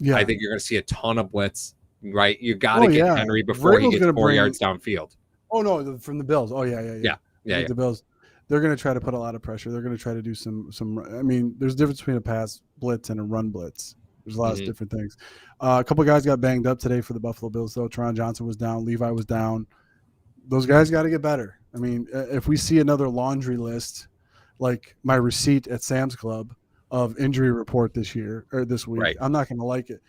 Yeah, I think you're going to see a ton of blitz, right? You got to get Henry before he gets 4 yards downfield. Oh, no, from the Bills. Oh, yeah. The Bills. They're going to try to put a lot of pressure. They're going to try to do some. I mean, there's a difference between a pass blitz and a run blitz. There's a lot of different things. A couple of guys got banged up today for the Buffalo Bills, though. Teron Johnson was down. Levi was down. Those guys got to get better. I mean, if we see another laundry list, like my receipt at Sam's Club of injury report this week, I'm not going to like it.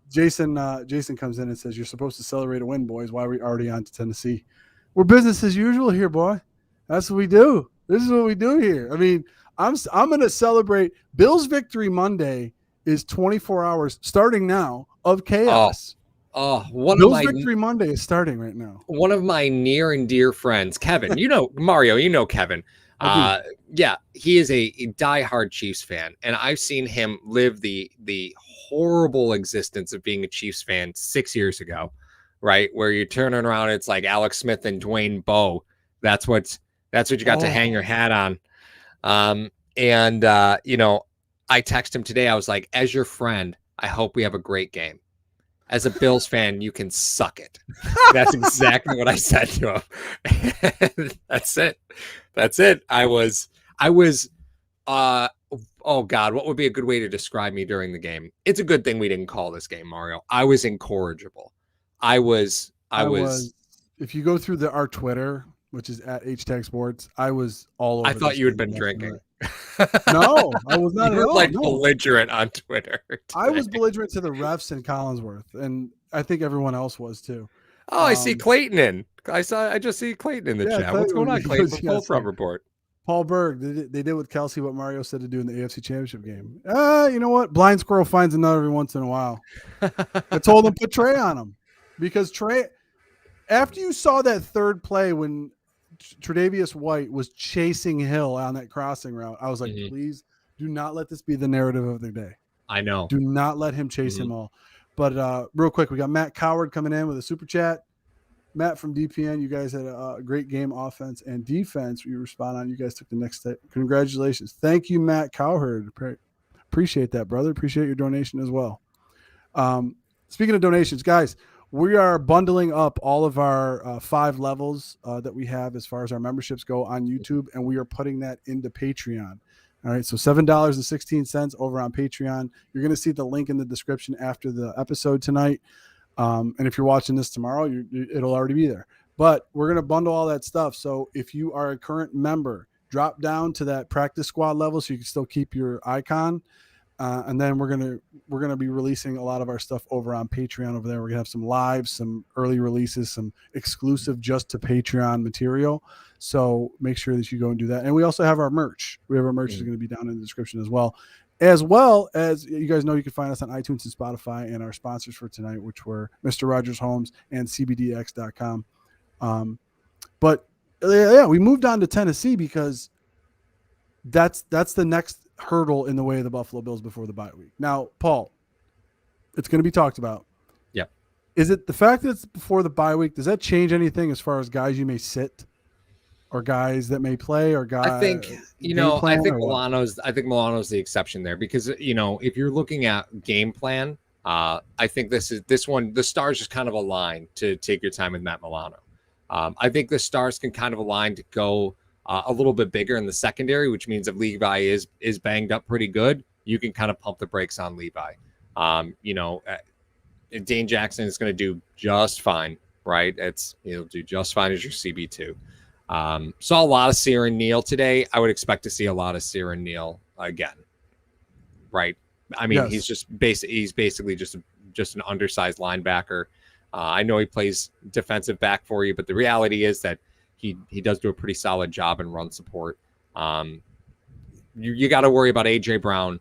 Jason comes in and says, "You're supposed to celebrate a win, boys. Why are we already on to Tennessee? We're business as usual here, boy. That's what we do. This is what we do here. I mean, I'm going to celebrate. Bills victory Monday is 24 hours starting now of chaos. Bills victory Monday is starting right now. One of my near and dear friends, Kevin, Mario, Kevin. Yeah, he is a diehard Chiefs fan, and I've seen him live the horrible existence of being a Chiefs fan 6 years ago, right? Where you're turning around, it's like Alex Smith and Dwayne Bowe. That's what you got to hang your hat on. I texted him today. I was like, as your friend, I hope we have a great game. As a Bills fan, you can suck it. That's exactly what I said to him. That's it. That's it. I was, oh God, what would be a good way to describe me during the game? It's a good thing we didn't call this game, Mario. I was incorrigible. I was. If you go through our Twitter, which is at HTag Sports, I was all over. I thought you had been drinking. No, I was not. You were at all. like No. belligerent on Twitter. Today. I was belligerent to the refs in Collinsworth, and I think everyone else was too. Oh, I see Clayton in. I just see Clayton in the chat. Clayton, What's going on, Clayton? From yes, Full Report. Paul Berg, they did with Kelsey what Mario said to do in the AFC Championship game. You know what? Blind squirrel finds a nut every once in a while. I told him put Trey on him because Trey, after you saw that third play when Tre'Davious White was chasing Hill on that crossing route, I was like, please do not let this be the narrative of the day. I know. Do not let him chase him all. But real quick, we got Matt Coward coming in with a super chat. Matt from DPN, you guys had a great game, offense and defense. You were spot on. You guys took the next step. Congratulations. Thank you, Matt Cowherd. Appreciate that, brother. Appreciate your donation as well. Speaking of donations, guys, we are bundling up all of our 5 levels that we have as far as our memberships go on YouTube, and we are putting that into Patreon. All right, so $7.16 over on Patreon. You're going to see the link in the description after the episode tonight. And if you're watching this tomorrow, it'll already be there. But we're going to bundle all that stuff. So if you are a current member, drop down to that practice squad level so you can still keep your icon. And then we're gonna be releasing a lot of our stuff over on Patreon over there. We're gonna have some lives, some early releases, some exclusive just to Patreon material. So make sure that you go and do that. And we also have our merch. We have our merch is going to be down in the description as well as you guys know, you can find us on iTunes and Spotify, and our sponsors for tonight, which were Mr. Rogers Homes and CBDX.com. But yeah, we moved on to Tennessee because that's the next hurdle in the way of the Buffalo Bills before the bye week. Now, Paul, it's going to be talked about. Yep. Is it the fact that it's before the bye week? Does that change anything as far as guys you may sit, or guys that may play, or guys? I think Milano's the exception there because if you're looking at game plan, I think this one the stars just kind of align to take your time with Matt Milano. I think the stars can kind of align to go a little bit bigger in the secondary, which means if Levi is banged up pretty good, you can kind of pump the brakes on Levi. Dane Jackson is going to do just fine, right? He'll do just fine as your CB2. Saw a lot of Ciaran Neal today. I would expect to see a lot of Ciaran Neal again, right? I mean, yes. He's basically just an undersized linebacker. I know he plays defensive back for you, but the reality is that he does do a pretty solid job in run support. You got to worry about AJ Brown,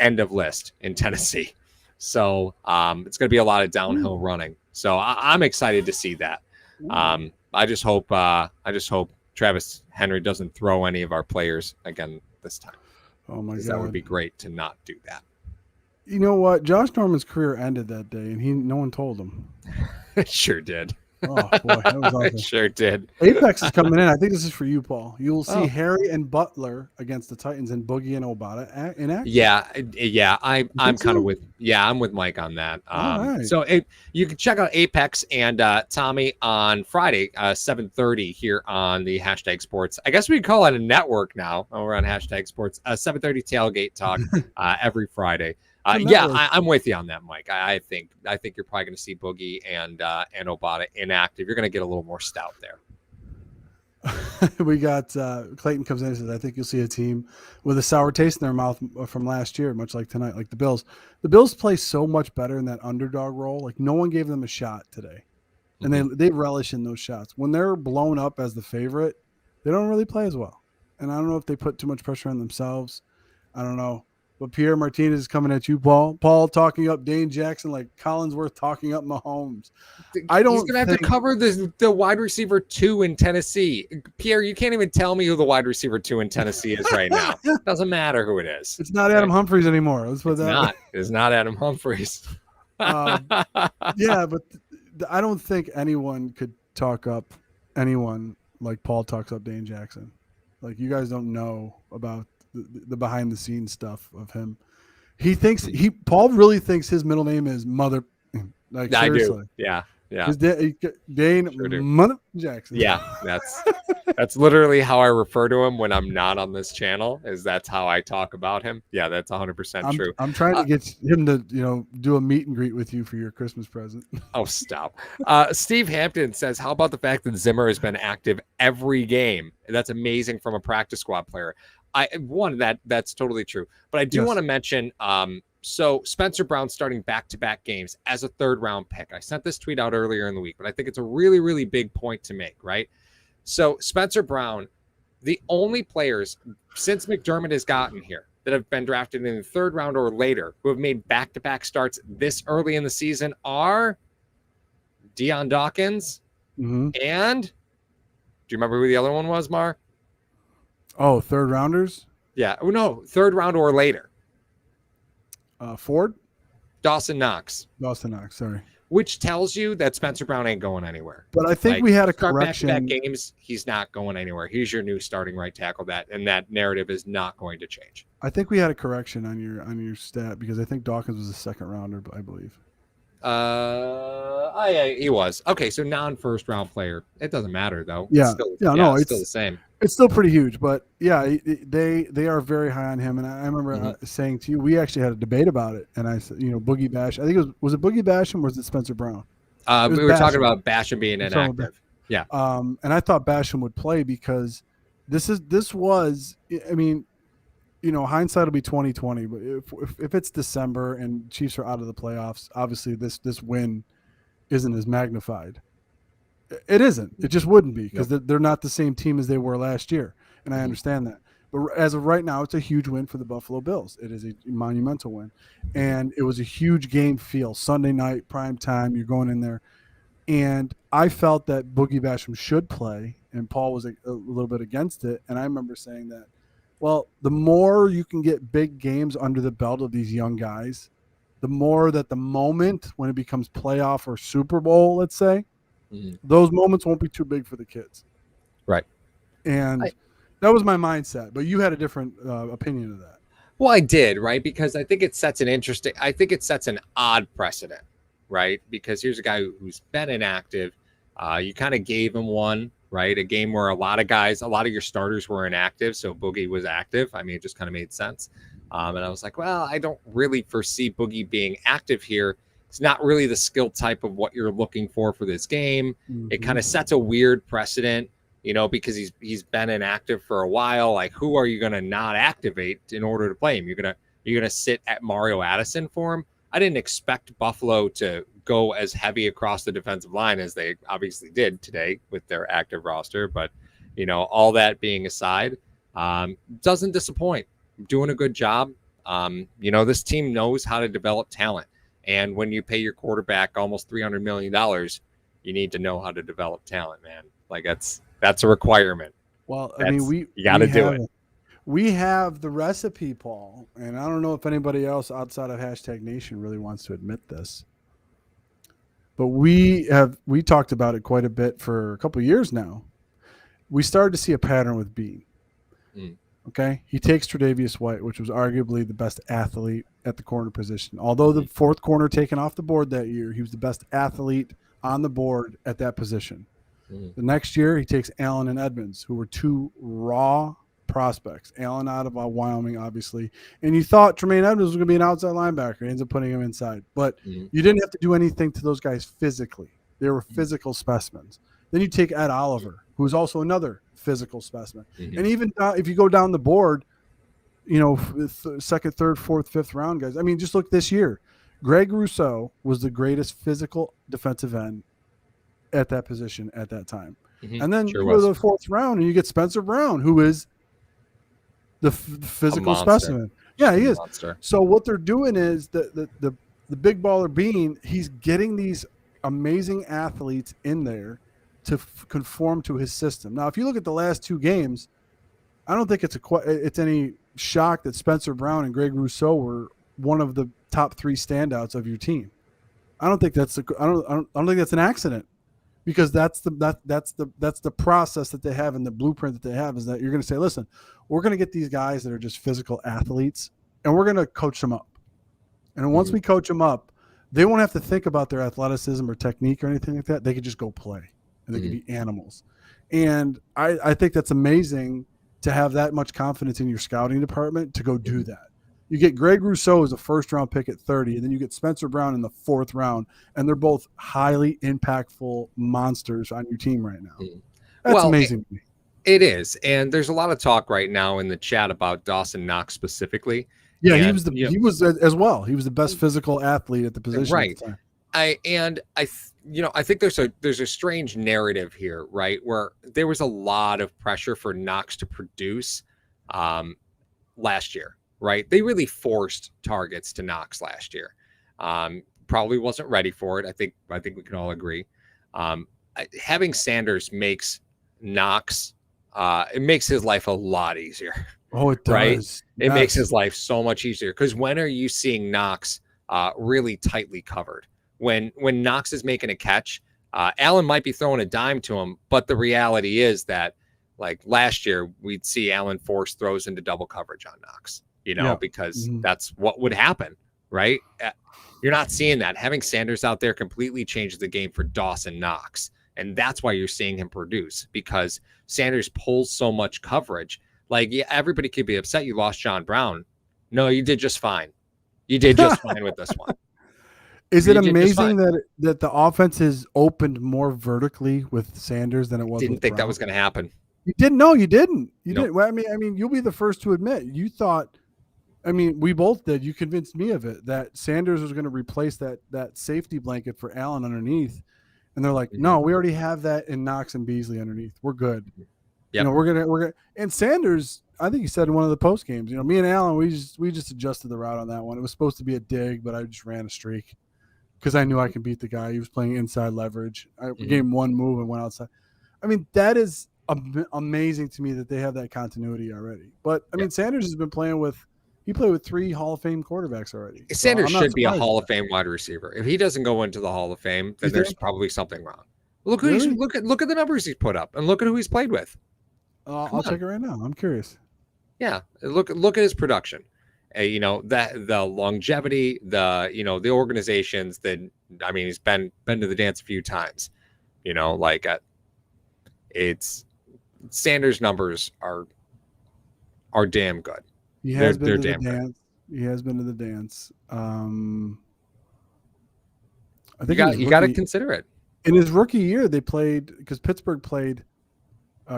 end of list in Tennessee. So it's going to be a lot of downhill running. So I'm excited to see that. I just hope Travis Henry doesn't throw any of our players again this time. Oh my God, that would be great to not do that. You know what? Josh Norman's career ended that day, and no one told him. It sure did. Oh boy, that was awesome. It sure did. Apex is coming in. I think this is for you, Paul. You will see Harry and Butler against the Titans and Boogie and Obata in action. Yeah. I'm kind of with. Yeah, I'm with Mike on that. Right. So you can check out Apex and Tommy on Friday, 7:30 here on the Hashtag Sports. I guess we call it a network now. We're on Hashtag Sports. 7:30 tailgate talk every Friday. I'm with you on that, Mike. I think you're probably going to see Boogie and Obata inactive. You're going to get a little more stout there. We got Clayton comes in and says, I think you'll see a team with a sour taste in their mouth from last year, much like tonight, like the Bills. The Bills play so much better in that underdog role. Like no one gave them a shot today. And they relish in those shots. When they're blown up as the favorite, they don't really play as well. And I don't know if they put too much pressure on themselves. I don't know. But Pierre Martinez is coming at you, Paul. Paul talking up Dane Jackson like Collinsworth talking up Mahomes. He's going to have to cover the wide receiver 2 in Tennessee. Pierre, you can't even tell me who the wide receiver 2 in Tennessee is right now. Doesn't matter who it is. It's not Adam Humphries anymore. It's not Adam Humphries. Yeah, but I don't think anyone could talk up anyone like Paul talks up Dane Jackson. Like you guys don't know about the behind the scenes stuff of him. Paul really thinks his middle name is Mother. Like I seriously. do. Yeah. Yeah. His Dane Sure do. Mother Jackson. Yeah, that's literally how I refer to him when I'm not on this channel. That's how I talk about him. Yeah, that's 100% true. I'm trying to get him to do a meet and greet with you for your Christmas present. Oh, stop. Steve Hampton says, "How about the fact that Zimmer has been active every game? That's amazing from a practice squad player." That's totally true. But I do want to mention. So Spencer Brown starting back-to-back games as a third-round pick. I sent this tweet out earlier in the week, but I think it's a really, really big point to make, right? So Spencer Brown, the only players since McDermott has gotten here that have been drafted in the third round or later who have made back-to-back starts this early in the season are Deion Dawkins and do you remember who the other one was, Mar? Oh, third rounders? Yeah. Oh, no, third round or later. Ford? Dawson Knox. Sorry. Which tells you that Spencer Brown ain't going anywhere. But I think we had a correction. Back-to-back games, he's not going anywhere. He's your new starting right tackle. And that narrative is not going to change. I think we had a correction on your stat because I think Dawkins was a second rounder, I believe. He was. Okay, so non-first round player. It doesn't matter though. Yeah. It's still the same. It's still pretty huge, but yeah, they are very high on him. And I remember saying to you, we actually had a debate about it. And I said, Boogie Bash. I think was it Boogie Basham or was it Spencer Brown? We were talking about Basham being inactive. Yeah. And I thought Basham would play because this was. I mean, hindsight will be 2020. But if it's December and Chiefs are out of the playoffs, obviously this win isn't as magnified. It isn't. It just wouldn't be because they're not the same team as they were last year, and I understand that. But as of right now, it's a huge win for the Buffalo Bills. It is a monumental win, and it was a huge game feel. Sunday night, prime time, you're going in there, and I felt that Boogie Basham should play, and Paul was a little bit against it. And I remember saying that, well, the more you can get big games under the belt of these young guys, the more that the moment when it becomes playoff or Super Bowl, let's say, those moments won't be too big for the kids. Right. And that was my mindset, but you had a different opinion of that. Well, I did, right? Because I think it sets an odd precedent, right? Because here's a guy who's been inactive. You kind of gave him one, right? A game where a lot of your starters were inactive. So Boogie was active. I mean, it just kind of made sense. And I was like, well, I don't really foresee Boogie being active here. It's not really the skill type of what you're looking for this game. It kind of sets a weird precedent, because he's been inactive for a while. Like, who are you going to not activate in order to play him? You're gonna sit at Mario Addison for him. I didn't expect Buffalo to go as heavy across the defensive line as they obviously did today with their active roster. But all that being aside, doesn't disappoint. Doing a good job. This team knows how to develop talent. And when you pay your quarterback almost $300 million, you need to know how to develop talent, man. Like that's a requirement. Well, you got to do it. We have the recipe, Paul, and I don't know if anybody else outside of #Nation really wants to admit this, but we talked about it quite a bit for a couple of years now. We started to see a pattern with Bean. Okay, he takes Tre'Davious White, which was arguably the best athlete at the corner position. Although the fourth corner taken off the board that year, he was the best athlete on the board at that position. The next year, he takes Allen and Edmonds, who were two raw prospects. Allen out of Wyoming, obviously. And you thought Tremaine Edmonds was going to be an outside linebacker. He ends up putting him inside. But you didn't have to do anything to those guys physically. They were physical specimens. Then you take Ed Oliver, who is also another physical specimen. And even if you go down the board, second, third, fourth, fifth round guys. I mean, just look this year. Greg Rousseau was the greatest physical defensive end at that position at that time. And then you go to the fourth round and you get Spencer Brown, who is the physical specimen. Yeah, he is. Monster. So what they're doing is the big baller Bean, he's getting these amazing athletes in there to conform to his system. Now, if you look at the last two games, I don't think it's any shock that Spencer Brown and Greg Rousseau were one of the top three standouts of your team. I don't think that's an accident. because that's the process that they have, and the blueprint that they have is that you're going to say, listen, we're going to get these guys that are just physical athletes, and we're going to coach them up. And once we coach them up, they won't have to think about their athleticism or technique or anything like that. They could just go play, and they could be animals. And I think that's amazing to have that much confidence in your scouting department to go do that. You get Greg Rousseau as a first-round pick at 30, and then you get Spencer Brown in the 4th round, and they're both highly impactful monsters on your team right now. That's amazing to me. It is, and there's a lot of talk right now in the chat about Dawson Knox specifically. Yeah, and he was as well. He was the best physical athlete at the position. Right. At the time. I think there's a strange narrative here, right, where there was a lot of pressure for Knox to produce last year. Right, they really forced targets to Knox last year. Probably wasn't ready for it. I think we can all agree. Having Sanders makes Knox, it makes his life a lot easier. Oh, it does. Right? It makes his life so much easier, because when are you seeing Knox really tightly covered? When Knox is making a catch, Allen might be throwing a dime to him, but the reality is that, like last year, we'd see Allen force throws into double coverage on Knox. Because that's what would happen, right? You're not seeing that. Having Sanders out there completely changed the game for Dawson Knox. And that's why you're seeing him produce, because Sanders pulls so much coverage. Like, yeah, everybody could be upset you lost John Brown. No, you did just fine. You did just fine with this one. Is it amazing that the offense has opened more vertically with Sanders than it was? Didn't think Brown? That was going to happen. You didn't? No, you didn't. You Nope. didn't. Well, I mean, you'll be the first to admit you thought. I mean, we both did. You convinced me of it, that Sanders was going to replace that safety blanket for Allen underneath. And they're like, no, we already have that in Knox and Beasley underneath. We're good. Yep. We're gonna and Sanders, I think he said in one of the post games, me and Allen, we just adjusted the route on that one. It was supposed to be a dig, but I just ran a streak because I knew I could beat the guy. He was playing inside leverage. I gave him one move and went outside. I mean, that is amazing to me that they have that continuity already. But I mean, Sanders has been playing with. He played with 3 Hall of Fame quarterbacks already. Sanders should be a Hall of Fame wide receiver. If he doesn't go into the Hall of Fame, then there's probably something wrong. Look at the numbers he's put up, and look at who he's played with. I'll check it right now. I'm curious. Yeah, look at his production. That the longevity, the organizations that he's been to the dance a few times. It's Sanders' numbers are damn good. He has been to the dance. He has been to the dance. I think you got to consider it. In his rookie year, they played because Pittsburgh played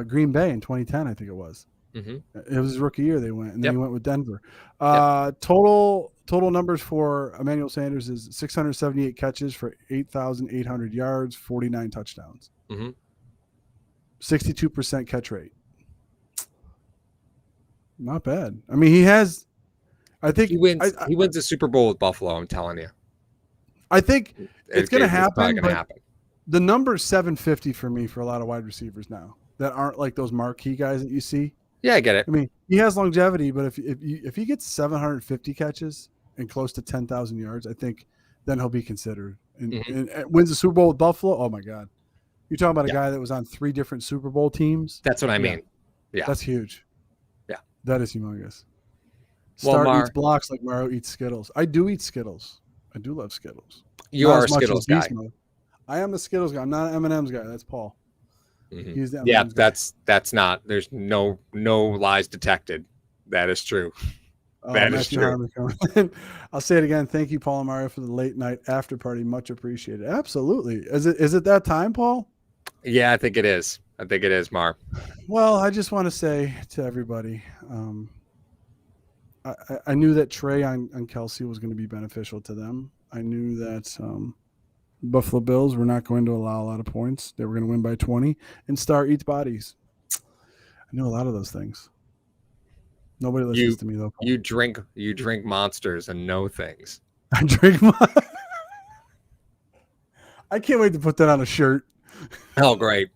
Green Bay in 2010. I think it was. Mm-hmm. It was his rookie year. They went, and then he went with Denver. Total numbers for Emmanuel Sanders is 678 catches for 8,800 yards, 49 touchdowns, 62% catch rate. Not bad. I mean, he has. I think he wins. He wins the Super Bowl with Buffalo. I'm telling you. I think it's going to happen. Going to happen. The number is 750 for me for a lot of wide receivers now that aren't like those marquee guys that you see. Yeah, I get it. I mean, he has longevity, but if he gets 750 catches and close to 10,000 yards, I think then he'll be considered. And wins the Super Bowl with Buffalo. Oh my God, you're talking about a guy that was on 3 different Super Bowl teams. That's what I mean. Yeah, that's huge. That is humongous. Eats blocks like Mario eats Skittles. I do eat Skittles. I do love Skittles. You are a Skittles guy. I am a Skittles guy. I'm not an M&M's guy. That's Paul. Mm-hmm. He's the M&M's guy. That's not. There's no lies detected. That is true. That is true. I'll say it again. Thank you, Paul and Mario, for the late night after party. Much appreciated. Absolutely. Is it that time, Paul? Yeah, I think it is. Mar. Well, I just want to say to everybody, I knew that Trey on Kelsey was going to be beneficial to them. I knew that Buffalo Bills were not going to allow a lot of points. They were going to win by 20, and Star eats bodies. I knew a lot of those things. Nobody listens to me though. You drink monsters and know things. I drink. I can't wait to put that on a shirt. Oh, great.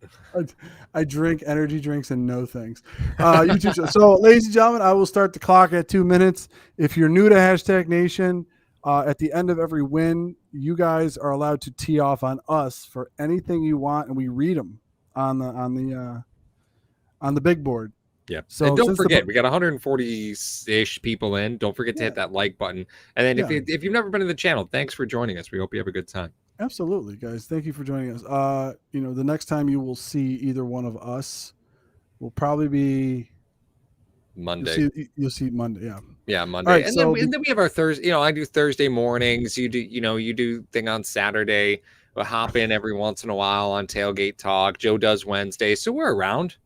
I drink energy drinks and know things. YouTube show. So, ladies and gentlemen, I will start the clock at 2 minutes. If you're new to Hashtag Nation, at the end of every win, you guys are allowed to tee off on us for anything you want, and we read them on the big board. Yeah. So and don't forget, we got 140-ish people in. Don't forget to hit that like button. And then if you've never been to the channel, thanks for joining us. We hope you have a good time. Absolutely, guys. Thank you for joining us. The next time you will see either one of us will probably be Monday. You'll see Monday. Yeah, Monday. Right, and then we have our Thursday. I do Thursday mornings. You do thing on Saturday. We'll hop in every once in a while on Tailgate Talk. Joe does Wednesday. So we're around.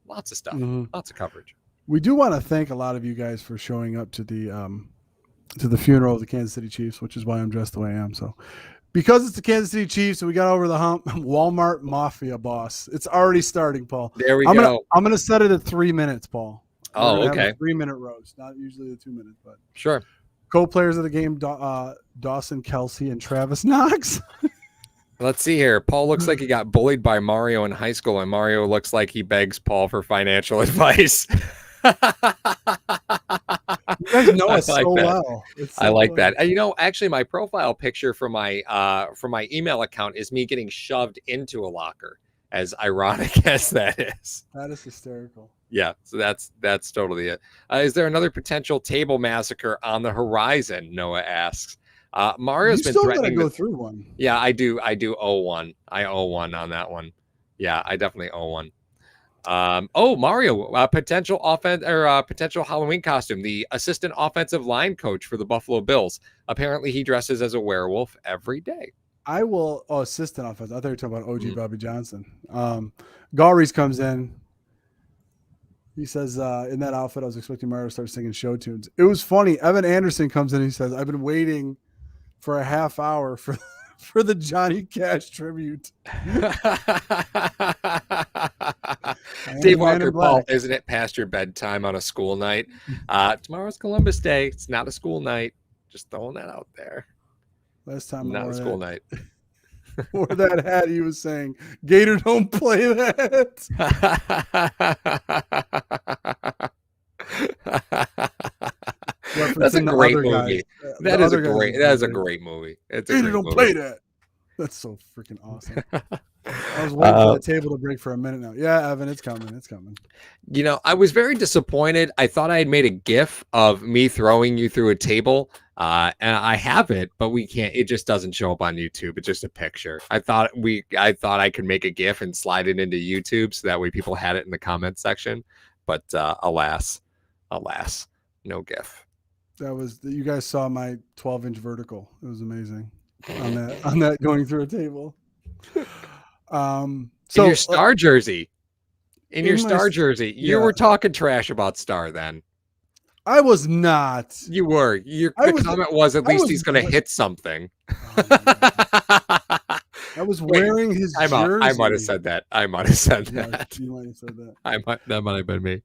Lots of stuff. Lots of coverage. We do want to thank a lot of you guys for showing up to the funeral of the Kansas City Chiefs, which is why I'm dressed the way I am. So because it's the Kansas City Chiefs and we got over the hump, Walmart Mafia boss. It's already starting, Paul. There we go. I'm gonna set it at 3 minutes, Paul. Oh, okay. 3-minute roast, not usually the 2 minutes, but sure. Co-players of the game: Dawson Kelsey and Travis Knox. Let's see here. Paul looks like he got bullied by Mario in high school, and Mario looks like he begs Paul for financial advice. You guys know us so well. I like that. Actually, my profile picture for my email account is me getting shoved into a locker. As ironic as that is. That is hysterical. Yeah, so that's totally it. Is there another potential table massacre on the horizon? Noah asks. Mario's been threatening to go through one. Yeah, I do owe one. I owe one on that one. Yeah, I definitely owe one. Mario, potential offense or potential Halloween costume. The assistant offensive line coach for the Buffalo Bills. Apparently, he dresses as a werewolf every day. I will. Assistant offense. I thought you were talking about OG Bobby Johnson. Galries comes in. He says, in that outfit, I was expecting Mario to start singing show tunes. It was funny. Evan Anderson comes in. He says, I've been waiting for a half hour for the Johnny Cash tribute. Dave Walker, Paul, isn't it past your bedtime on a school night? Tomorrow's Columbus Day. It's not a school night. Just throwing that out there. Last time not a school night. Wore that hat, he was saying, Gator don't play that. That's a great movie. That is a great movie. Gator don't play that. That's so freaking awesome. I was waiting for the table to break for a minute now. Yeah, Evan, it's coming. It's coming. I was very disappointed. I thought I had made a GIF of me throwing you through a table. And I have it, but we can't. It just doesn't show up on YouTube. It's just a picture. I thought I could make a GIF and slide it into YouTube so that way people had it in the comment section. But alas, no GIF. You guys saw my 12-inch vertical. It was amazing on that going through a table. So in your Star jersey, you were talking trash about Star then. I was not. You were. The comment was at least he's going to hit something. I was wearing his jersey. I might have said that. You might have said that. That might have been me.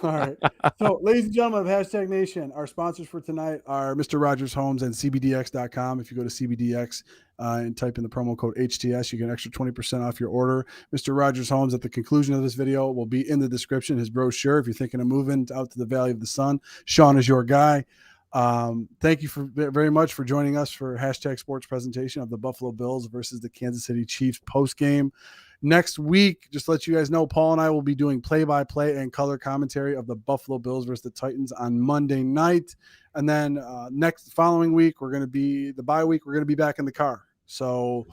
All right. So, ladies and gentlemen of Hashtag Nation, our sponsors for tonight are Mr. Rogers Homes and CBDX.com. If you go to CBDX and type in the promo code HTS, you get an extra 20% off your order. Mr. Rogers Homes, at the conclusion of this video, will be in the description, his brochure. If you're thinking of moving out to the Valley of the Sun, Sean is your guy. Thank you very much for joining us for Hashtag Sports presentation of the Buffalo Bills versus the Kansas City Chiefs post-game. Next week, just to let you guys know, Paul and I will be doing play-by-play and color commentary of the Buffalo Bills versus the Titans on Monday night. And then following week, we're going to be the bye week. We're going to be back in the car. So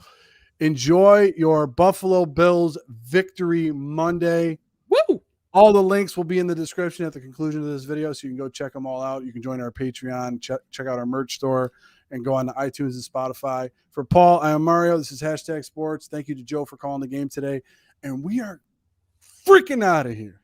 enjoy your Buffalo Bills victory Monday. Woo! All the links will be in the description at the conclusion of this video, so you can go check them all out. You can join our Patreon, check out our merch store, and go on to iTunes and Spotify. For Paul, I am Mario. This is Hashtag Sports. Thank you to Joe for calling the game today. And we are freaking out of here.